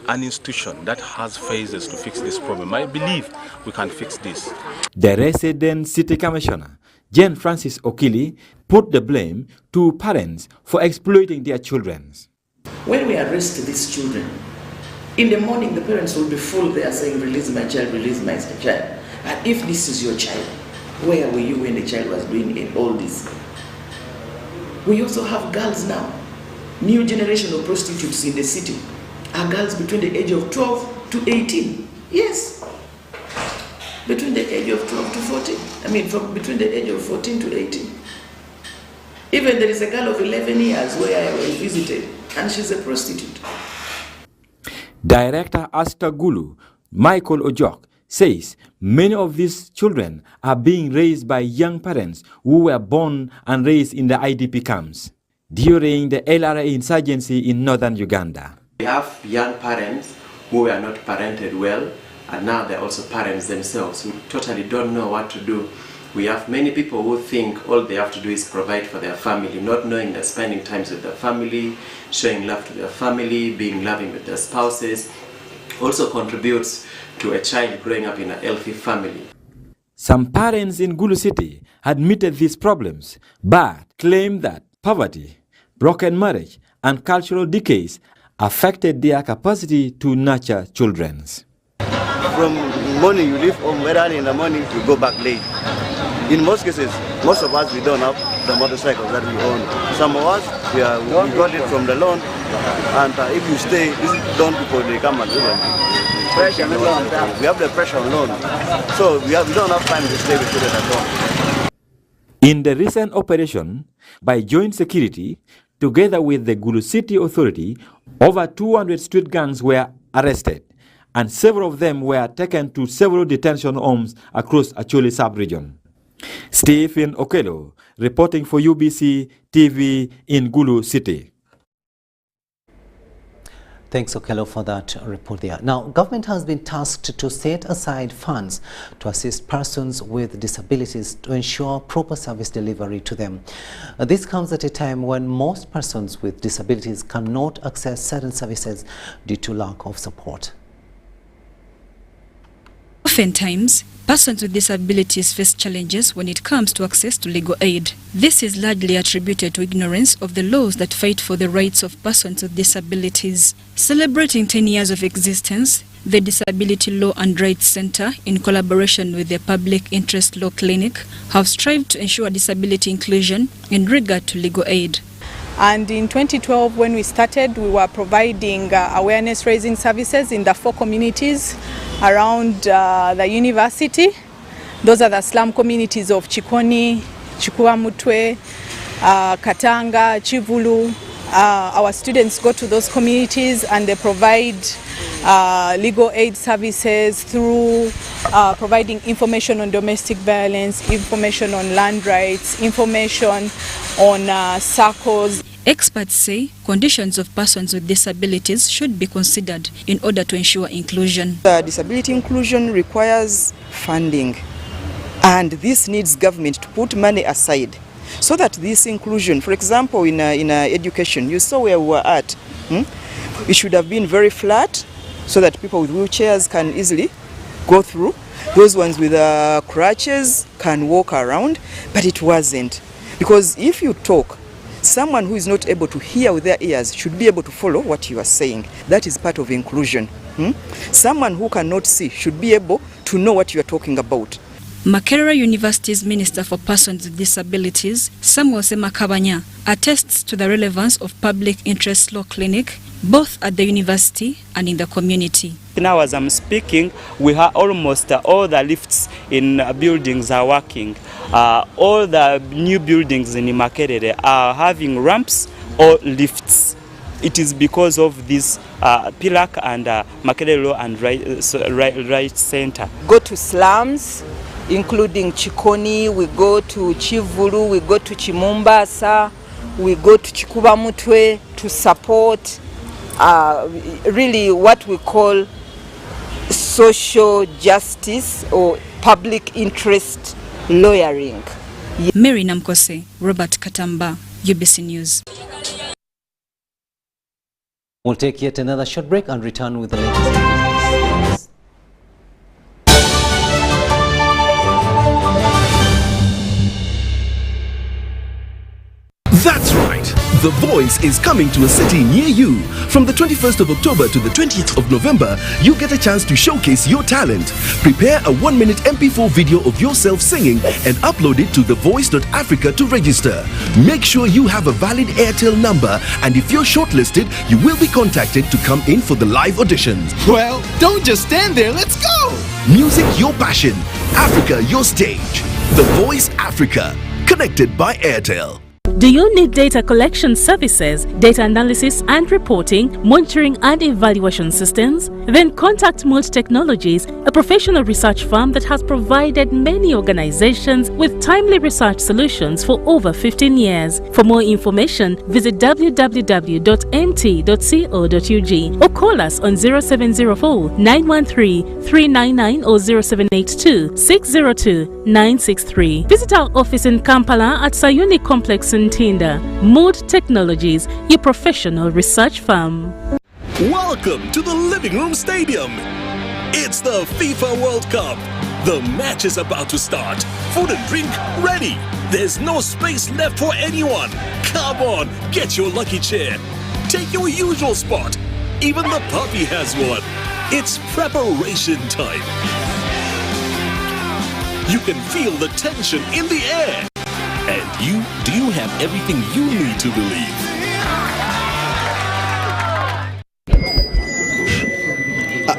an institution that has phases to fix this problem, I believe we can fix this. The resident city commissioner, Jane Francis Okili, put the blame to parents for exploiting their children. When we arrest these children, in the morning the parents will be full there saying, release my child, release my child. And if this is your child, where were you when the child was doing all this? We also have girls now. New generation of prostitutes in the city are girls between the age of 12 to 18. Yes. Between the age of 12 to 14. I mean, between the age of 14 to 18. Even there is a girl of 11 years where I visited, and she's a prostitute. Director Asta Gulu, Michael Ojok, says many of these children are being raised by young parents who were born and raised in the IDP camps during the LRA insurgency in northern Uganda. We have young parents who were not parented well, and now they're also parents themselves who totally don't know what to do. We have many people who think all they have to do is provide for their family, not knowing that spending time with their family, showing love to their family, being loving with their spouses, also contributes to a child growing up in a healthy family. Some parents in Gulu City admitted these problems, but claimed that poverty, broken marriage, and cultural decays affected their capacity to nurture children. From morning you leave home very early in the morning, you go back late. In most cases, most of us, we don't have the motorcycles that we own. Some of us, we got it from the loan, and if you stay, these loan people, they come and do it. We have the pressure on loan, so we don't have time to stay with children at home. In the recent operation by Joint Security, together with the Gulu City Authority, over 200 street gangs were arrested, and several of them were taken to several detention homes across Acholi sub-region. Stephen Okelo, reporting for UBC TV in Gulu City. Thanks, Okelo, for that report there. Now, government has been tasked to set aside funds to assist persons with disabilities to ensure proper service delivery to them. This comes at a time when most persons with disabilities cannot access certain services due to lack of support. Oftentimes, persons with disabilities face challenges when it comes to access to legal aid. This is largely attributed to ignorance of the laws that fight for the rights of persons with disabilities. Celebrating 10 years of existence, the Disability Law and Rights Center, in collaboration with the Public Interest Law Clinic, have strived to ensure disability inclusion in regard to legal aid. And in 2012, when we started, we were providing awareness-raising services in the 4 communities around the university. Those are the slum communities of Chikoni, Chikuamutwe, Katanga, Chivulu. Our students go to those communities and they provide legal aid services through providing information on domestic violence, information on land rights, information on SACCOs. Experts say conditions of persons with disabilities should be considered in order to ensure inclusion. Disability inclusion requires funding, and this needs government to put money aside so that this inclusion, for example, in education, you saw where we were at. It should have been very flat so that people with wheelchairs can easily go through. Those ones with crutches can walk around, but it wasn't. Because if you talk, someone who is not able to hear with their ears should be able to follow what you are saying. That is part of inclusion. Someone who cannot see should be able to know what you are talking about. Makerere University's Minister for Persons with Disabilities, Samuel Semakabanya, attests to the relevance of Public Interest Law Clinic both at the university and in the community. Now as I'm speaking, we have almost all the lifts in buildings are working. All the new buildings in Makerere are having ramps or lifts. It is because of this PILAC and Makerere Law and Rights Center. Go to slums, including Chikoni, we go to Chivulu, we go to Chimumbasa, we go to Chikubamutwe to support really what we call social justice or public interest lawyering. Mary Namkose, Robert Katamba, UBC News. We'll take yet another short break and return with the latest in business. That's right. The Voice is coming to a city near you. From the 21st of October to the 20th of November, you get a chance to showcase your talent. Prepare a 1-minute MP4 video of yourself singing and upload it to thevoice.africa to register. Make sure you have a valid Airtel number, and if you're shortlisted, you will be contacted to come in for the live auditions. Well, don't just stand there, let's go! Music your passion, Africa your stage. The Voice Africa, connected by Airtel. Do you need data collection services, data analysis and reporting, monitoring and evaluation systems? Then contact Mold Technologies, a professional research firm that has provided many organizations with timely research solutions for over 15 years. For more information, visit www.mt.co.ug or call us on 0704 913 399 or 0782 602 963. Visit our office in Kampala at Sayuni Complex in Tinda. Mood Technologies, your professional research firm. Welcome to the Living Room Stadium. It's the FIFA World Cup. The match is about to start. Food and drink ready. There's no space left for anyone. Come on, get your lucky chair. Take your usual spot. Even the puppy has one. It's preparation time. You can feel the tension in the air. And do you have everything you need to believe?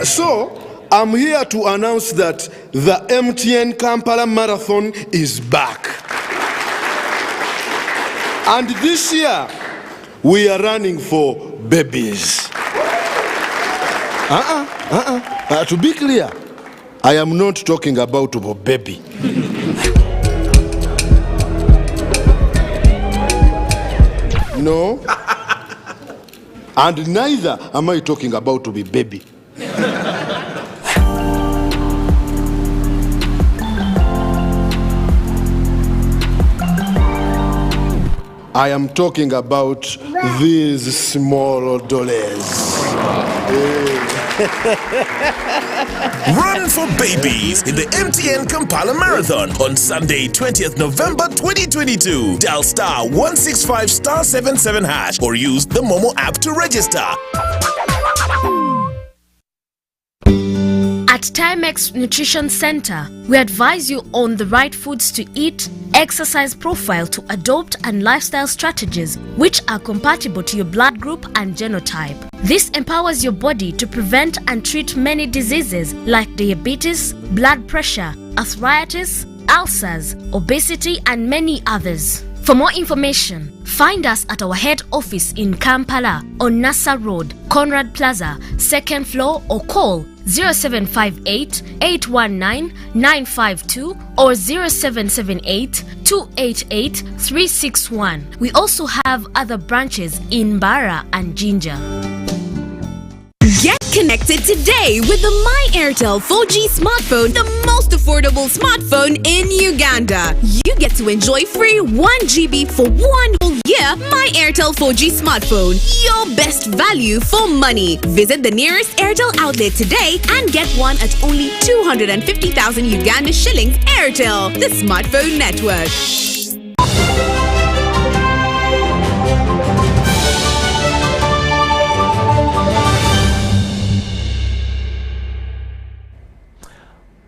So, I'm here to announce that the MTN Kampala Marathon is back. And this year, we are running for babies. To be clear, I am not talking about a baby. No. And neither am I talking about to be baby. I am talking about these small dollars. Run for babies in the MTN Kampala Marathon on Sunday, 20th November 2022. Dial *165 *77# or use the Momo app to register. At Timex Nutrition Center, we advise you on the right foods to eat, exercise profile to adopt, and lifestyle strategies which are compatible to your blood group and genotype. This empowers your body to prevent and treat many diseases like diabetes, blood pressure, arthritis, ulcers, obesity, and many others. For more information, find us at our head office in Kampala on Nassa Road, Conrad Plaza, 2nd floor, or call 0758 819 952 or 0778 288 361. We also have other branches in Bara and Jinja. Get connected today with the My Airtel 4G smartphone, the most affordable smartphone in Uganda. You get to enjoy free 1 GB for 1 whole year. My Airtel 4G smartphone, your best value for money. Visit the nearest Airtel outlet today and get one at only 250,000 Uganda shillings. Airtel, the smartphone network.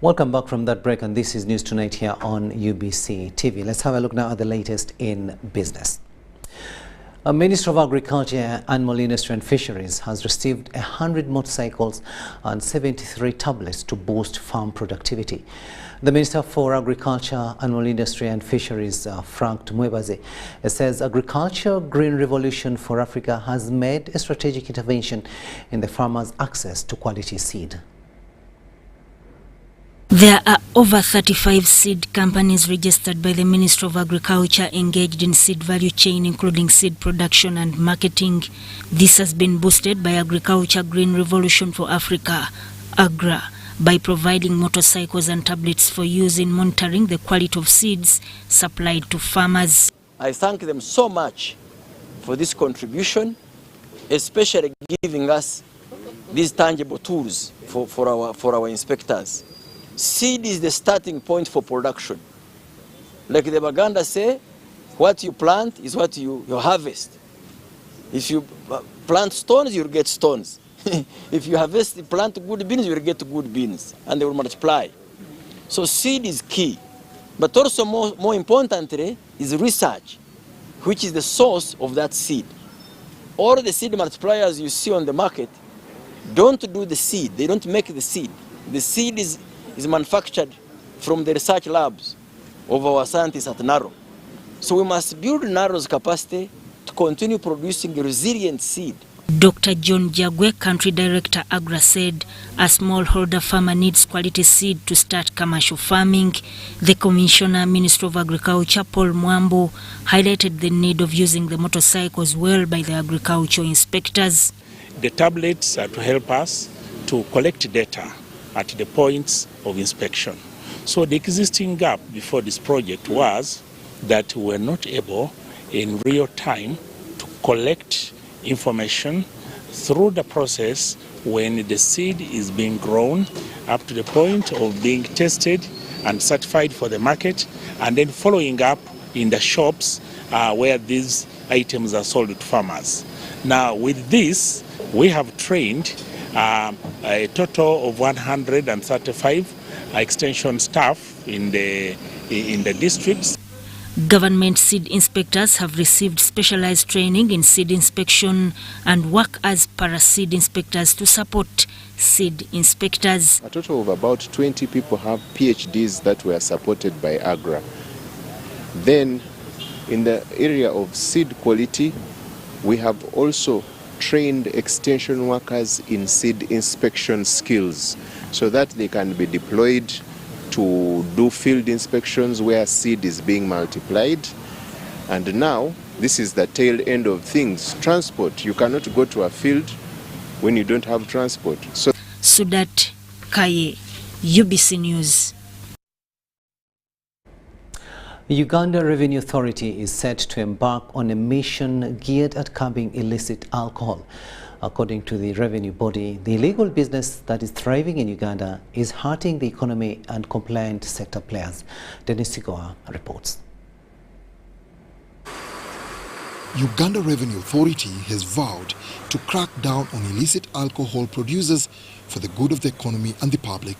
Welcome back from that break, and this is News Tonight here on UBC TV. Let's have a look now at the latest in business. A Minister of Agriculture, Animal Industry and Fisheries has received 100 motorcycles and 73 tablets to boost farm productivity. The Minister for Agriculture, Animal Industry and Fisheries, Frank Tumwebaze, says Agriculture Green Revolution for Africa has made a strategic intervention in the farmers' access to quality seed. There are over 35 seed companies registered by the Ministry of Agriculture engaged in seed value chain, including seed production and marketing. This has been boosted by Agriculture Green Revolution for Africa, AGRA, by providing motorcycles and tablets for use in monitoring the quality of seeds supplied to farmers. I thank them so much for this contribution especially giving us these tangible tools for our inspectors. Seed is the starting point for production. Like the Baganda say, what you plant is what you harvest. If you plant stones, you'll get stones. If you plant good beans, you'll get good beans, and they will multiply. So seed is key. But also more importantly is research, which is the source of that seed. All the seed multipliers you see on the market don't do the seed. They don't make the seed. The seed is manufactured from the research labs of our scientists at NARO. So we must build NARO's capacity to continue producing resilient seed. Dr. John Jagwe, Country Director, Agra, said a smallholder farmer needs quality seed to start commercial farming. The Commissioner, Minister of Agriculture, Paul Mwambo, highlighted the need of using the motorcycles well by the agricultural inspectors. The tablets are to help us to collect data at the points of inspection. So the existing gap before this project was that we were not able in real time to collect information through the process when the seed is being grown up to the point of being tested and certified for the market, and then following up in the shops where these items are sold to farmers. Now with this, we have trained a total of 135 extension staff in the districts. Government seed inspectors have received specialized training in seed inspection and work as para-seed inspectors to support seed inspectors. A total of about 20 people have PhDs that were supported by AGRA. Then in the area of seed quality, we have also trained extension workers in seed inspection skills so that they can be deployed to do field inspections where seed is being multiplied. And now, this is the tail end of things. Transport. You cannot go to a field when you don't have transport. So Sudat Kaye, UBC News. Uganda Revenue Authority is set to embark on a mission geared at curbing illicit alcohol. According to the revenue body, the illegal business that is thriving in Uganda is hurting the economy and compliant sector players. Dennis Sigoa reports. Uganda Revenue Authority has vowed to crack down on illicit alcohol producers for the good of the economy and the public.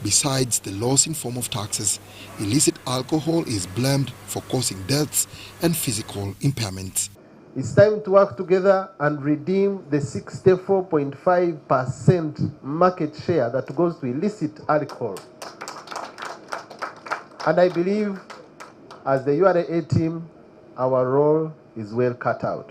Besides the loss in form of taxes, illicit alcohol is blamed for causing deaths and physical impairments. It's time to work together and redeem the 64.5% market share that goes to illicit alcohol. And I believe, as the URA team, our role is well cut out.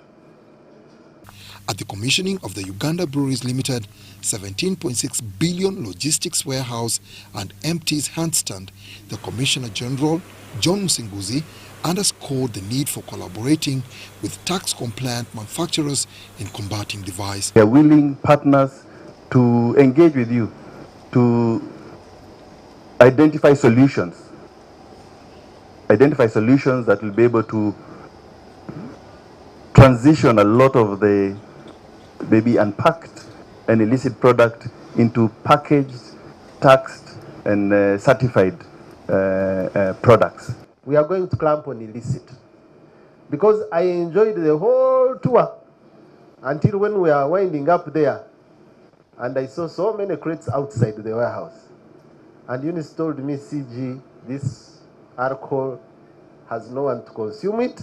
At the commissioning of the Uganda Breweries Limited 17.6 billion logistics warehouse and empties handstand, the Commissioner General, John Musinguzi, underscored the need for collaborating with tax-compliant manufacturers in combating the vice. We are willing partners to engage with you to identify solutions that will be able to transition a lot of the maybe unpacked and illicit product into packaged, taxed, and certified products. We are going to clamp on illicit because I enjoyed the whole tour until when we are winding up there, and I saw so many crates outside the warehouse. And Eunice told me, CG, this alcohol has no one to consume it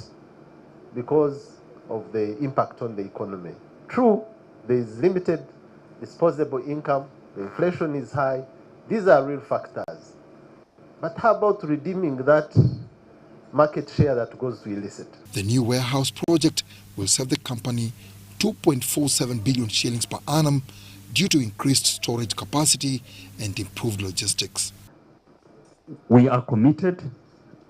because of the impact on the economy. True, there is limited disposable income, the inflation is high, these are real factors. But how about redeeming that market share that goes to illicit? The new warehouse project will save the company 2.47 billion shillings per annum due to increased storage capacity and improved logistics. We are committed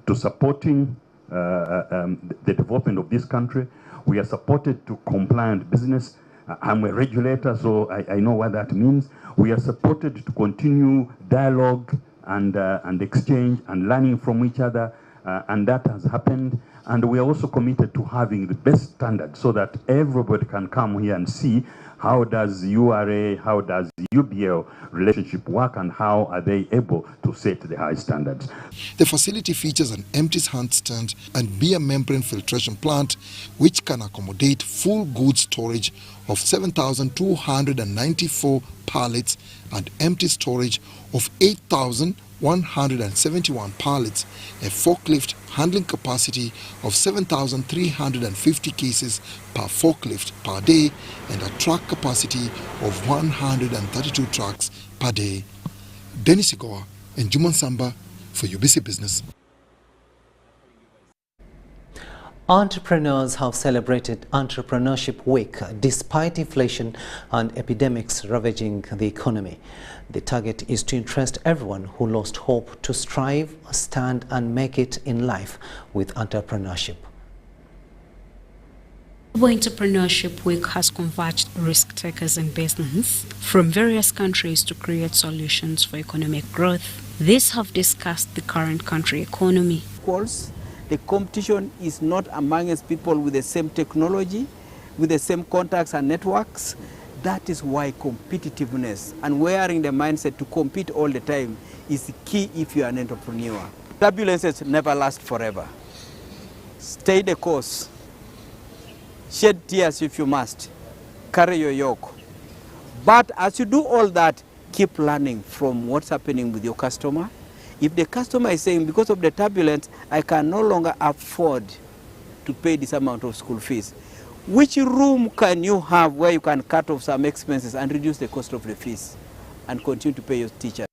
to supporting the development of this country. We are supported to compliant business. I'm a regulator, so I know what that means. We are supported to continue dialogue and exchange and learning from each other, and that has happened. And we are also committed to having the best standards so that everybody can come here and see how does URA, how does UBL relationship work, and how are they able to set the high standards. The facility features an empties handstand and beer membrane filtration plant, which can accommodate full goods storage of 7,294 pallets and empty storage of 8,171 pallets, a forklift handling capacity of 7,350 cases per forklift per day, and a truck capacity of 132 trucks per day. Dennis Igoa and Juman Samba for UBC Business. Entrepreneurs have celebrated Entrepreneurship Week despite inflation and epidemics ravaging the economy. The target is to interest everyone who lost hope to strive, stand and make it in life with entrepreneurship. Global Entrepreneurship Week has converged risk takers in business from various countries to create solutions for economic growth. These have discussed the current country economy. The competition is not amongst people with the same technology, with the same contacts and networks. That is why competitiveness and wearing the mindset to compete all the time is key if you are an entrepreneur. Turbulences never last forever. Stay the course. Shed tears if you must. Carry your yoke. But as you do all that, keep learning from what's happening with your customer. If the customer is saying, because of the turbulence, I can no longer afford to pay this amount of school fees, which room can you have where you can cut off some expenses and reduce the cost of the fees and continue to pay your teacher?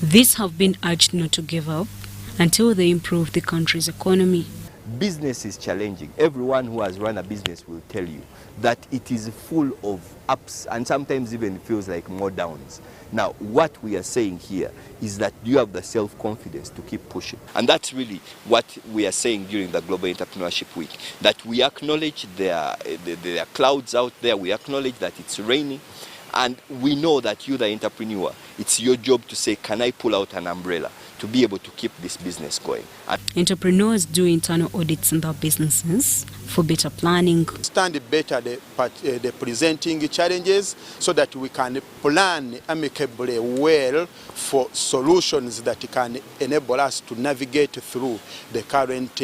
These have been urged not to give up until they improve the country's economy. Business is challenging. Everyone who has run a business will tell you that it is full of ups and sometimes even feels like more downs. Now, what we are saying here is that you have the self-confidence to keep pushing. And that's really what we are saying during the Global Entrepreneurship Week, that we acknowledge there are clouds out there, we acknowledge that it's raining, and we know that you, the entrepreneur, it's your job to say, can I pull out an umbrella to be able to keep this business going? Entrepreneurs do internal audits in their businesses for better planning. Understand better the presenting challenges so that we can plan amicably well for solutions that can enable us to navigate through the current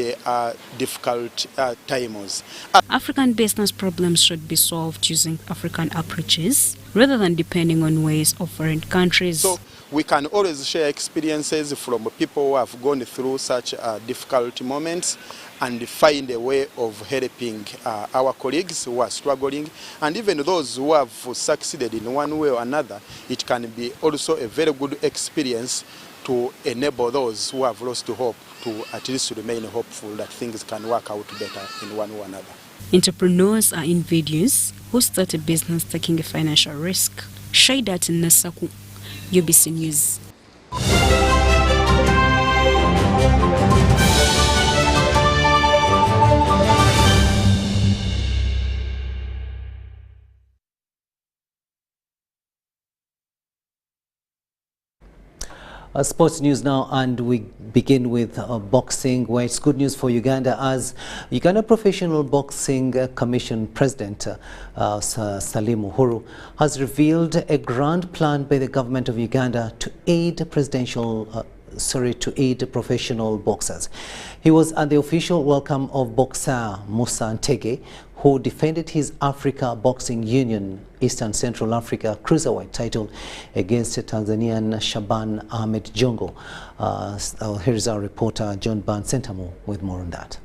difficult times. African business problems should be solved using African approaches rather than depending on ways of foreign countries. So we can always share experiences from people who have gone through such difficult moments and find a way of helping our colleagues who are struggling, and even those who have succeeded in one way or another. It can be also a very good experience to enable those who have lost hope to at least remain hopeful that things can work out better in one way or another. Entrepreneurs are individuals who start a business taking a financial risk. Shaidat Nasaku, UBC News. Sports news now, and we begin with boxing, where it's good news for Uganda as Uganda Professional Boxing Commission President Salim Uhuru has revealed a grand plan by the government of Uganda to aid professional boxers. He was at the official welcome of boxer Musa Ntege, who defended his Africa Boxing Union Eastern Central Africa Cruiserweight title against Tanzanian Shaban Ahmed Jongo. Here is our reporter John Ban Sentamo with more on that.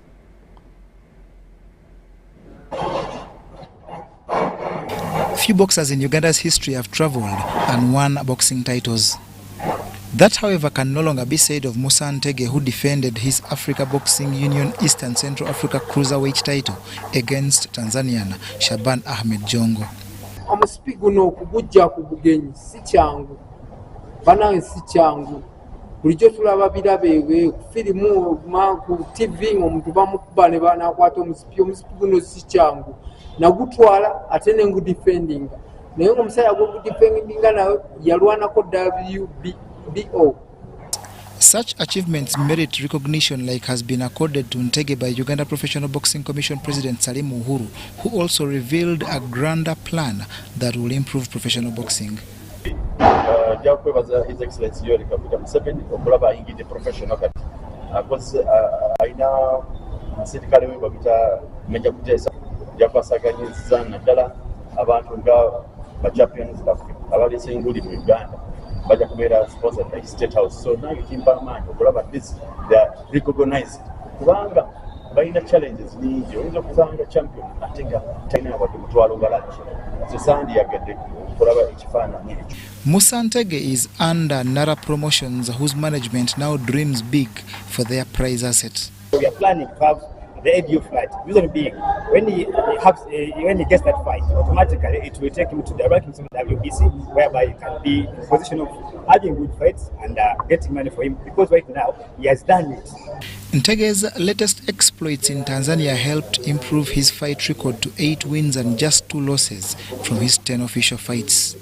Few boxers in Uganda's history have traveled and won boxing titles. That, however, can no longer be said of Musa Ntege, who defended his Africa Boxing Union Eastern Central Africa Cruiserweight title against Tanzanian Shaban Ahmed Jongo. Omusipi guno okugujja ku bugenyi si kyangu, banawe si kyangu. Bulijjo tulaba birabe ku firimu ku TV ng'omuntu bamukuba ne banakwata omusipi guno si kyangu. Nagutwala ate ne ngudifendinga. Naye ng'omusajja gw'ogudifendinga nawe yalwanako WBO. Such achievements merit recognition like has been accorded to Ntege by Uganda Professional Boxing Commission President Salim Uhuru, who also revealed a grander plan that will improve professional boxing. His Excellency Yoweri Kaguta Museveni okulaba ayingidde professional kati akoze ayina aserikale we babita Meja Kuteesa yakwasaganyizza naddala abantu nga ba champions abalese enguli mu Uganda bajja kubeera sponsored by State House. So now kimpa amaanyi okulaba this they are recognized kubanga balina challenges nyingi oyinza okuzanga champion ate nga talina wadde mutwalo galaki so sandi yagedde okulaba ekifaananyi ekyo. Musa Ntege is under Nara Promotions, whose management now dreams big for their prize assets. We are planning to have the ABU fight. Reason being, when he gets that fight, automatically it will take him to the rankings of the WBC, whereby he can be in a position of having good fights and getting money for him. Because right now he has done it. Ntege's latest exploits in Tanzania helped improve his fight record to 8 wins and just 2 losses from his 10 official fights.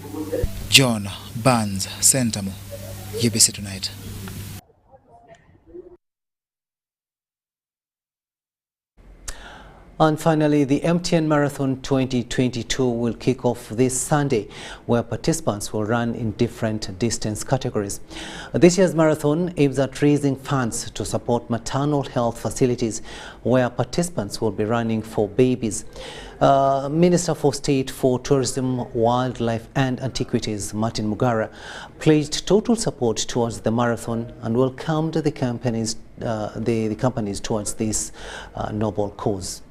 John Barnes, Sentamo, UBC Tonight. And finally, the MTN Marathon 2022 will kick off this Sunday, where participants will run in different distance categories. This year's marathon aims at raising funds to support maternal health facilities, where participants will be running for babies. Minister for State for Tourism, Wildlife and Antiquities, Martin Mugara, pledged total support towards the marathon and welcomed the companies towards this noble cause.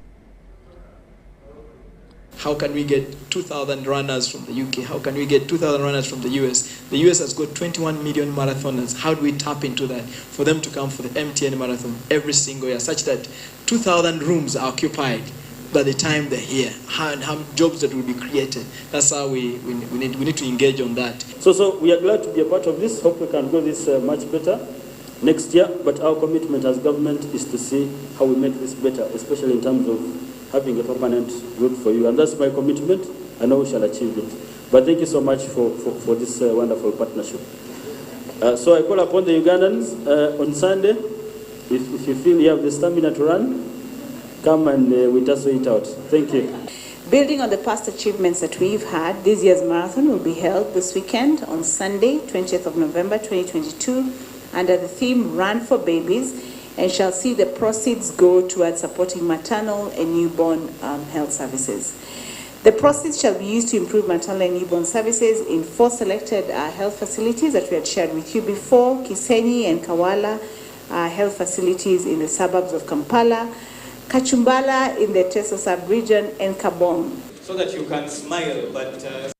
How can we get 2,000 runners from the UK? How can we get 2,000 runners from the US? The US has got 21 million marathoners. How do we tap into that for them to come for the MTN Marathon every single year, such that 2,000 rooms are occupied by the time they're here, how jobs that will be created? That's how we need to engage on that. So we are glad to be a part of this. Hope we can go this much better next year. But our commitment as government is to see how we make this better, especially in terms of having a permanent route for you. And that's my commitment. I know we shall achieve it. But thank you so much for this wonderful partnership. So I call upon the Ugandans on Sunday, if you feel you have the stamina to run, come and we just it out. Thank you. Building on the past achievements that we've had, this year's marathon will be held this weekend on Sunday, 20th of November 2022, under the theme Run for Babies, and shall see the proceeds go towards supporting maternal and newborn health services. The proceeds shall be used to improve maternal and newborn services in 4 selected health facilities that we had shared with you before: Kisenyi and Kawala health facilities in the suburbs of Kampala, Kachumbala in the Teso sub-region, and Kabong. So that you can smile, but...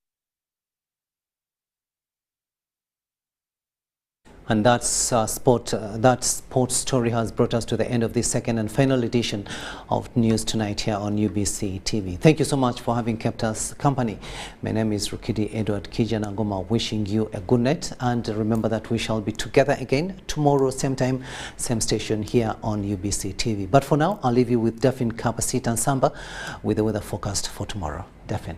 And that sports story has brought us to the end of this second and final edition of News Tonight here on UBC TV. Thank you so much for having kept us company. My name is Rukidi Edward Kijanangoma, wishing you a good night. And remember that we shall be together again tomorrow, same time, same station here on UBC TV. But for now, I'll leave you with Daphne Kapasita Nsamba with the weather forecast for tomorrow. Daphne.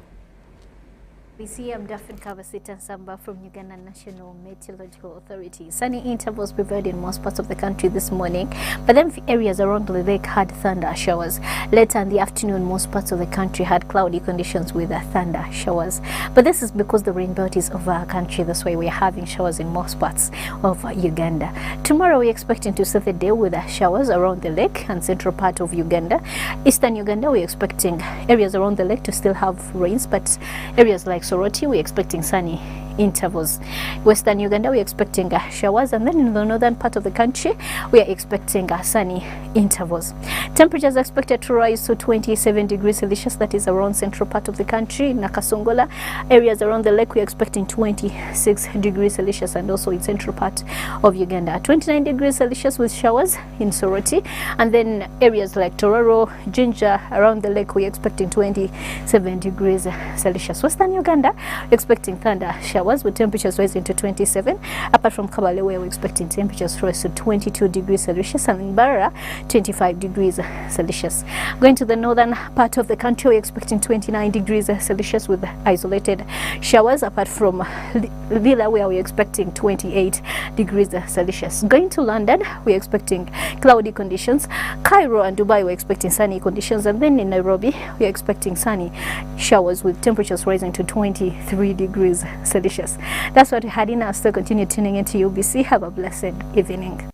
I'm Daphne Kavasita Nsamba from Uganda National Meteorological Authority. Sunny intervals prevailed in most parts of the country this morning, but then areas around the lake had thunder showers. Later in the afternoon, most parts of the country had cloudy conditions with thunder showers. But this is because the rain belt is over our country. That's why we're having showers in most parts of Uganda. Tomorrow, we're expecting to start the day with showers around the lake and central part of Uganda. Eastern Uganda, we're expecting areas around the lake to still have rains, but areas like Soroti, we're expecting sunny intervals. Western Uganda, we're expecting showers, and then in the northern part of the country, we are expecting sunny intervals. Temperatures are expected to rise to 27 degrees Celsius, that is around central part of the country. In Nakasongola, areas around the lake, we're expecting 26 degrees Celsius, and also in central part of Uganda, 29 degrees Celsius with showers in Soroti, and then areas like Tororo, Jinja, around the lake, we're expecting 27 degrees Celsius. Western Uganda, we're expecting thunder showers showers with temperatures rising to 27. Apart from Kabale, where we're expecting temperatures to rise to 22 degrees Celsius, and in Barra, 25 degrees Celsius. Going to the northern part of the country, we're expecting 29 degrees Celsius with isolated showers. Apart from Lilla, where we're expecting 28 degrees Celsius. Going to London, we're expecting cloudy conditions. Cairo and Dubai, we're expecting sunny conditions. And then in Nairobi, we're expecting sunny showers with temperatures rising to 23 degrees Celsius. That's what we had in us. So continue tuning into UBC. Have a blessed evening.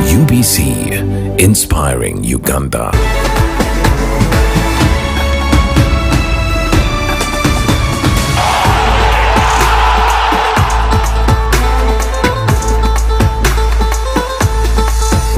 UBC, inspiring Uganda.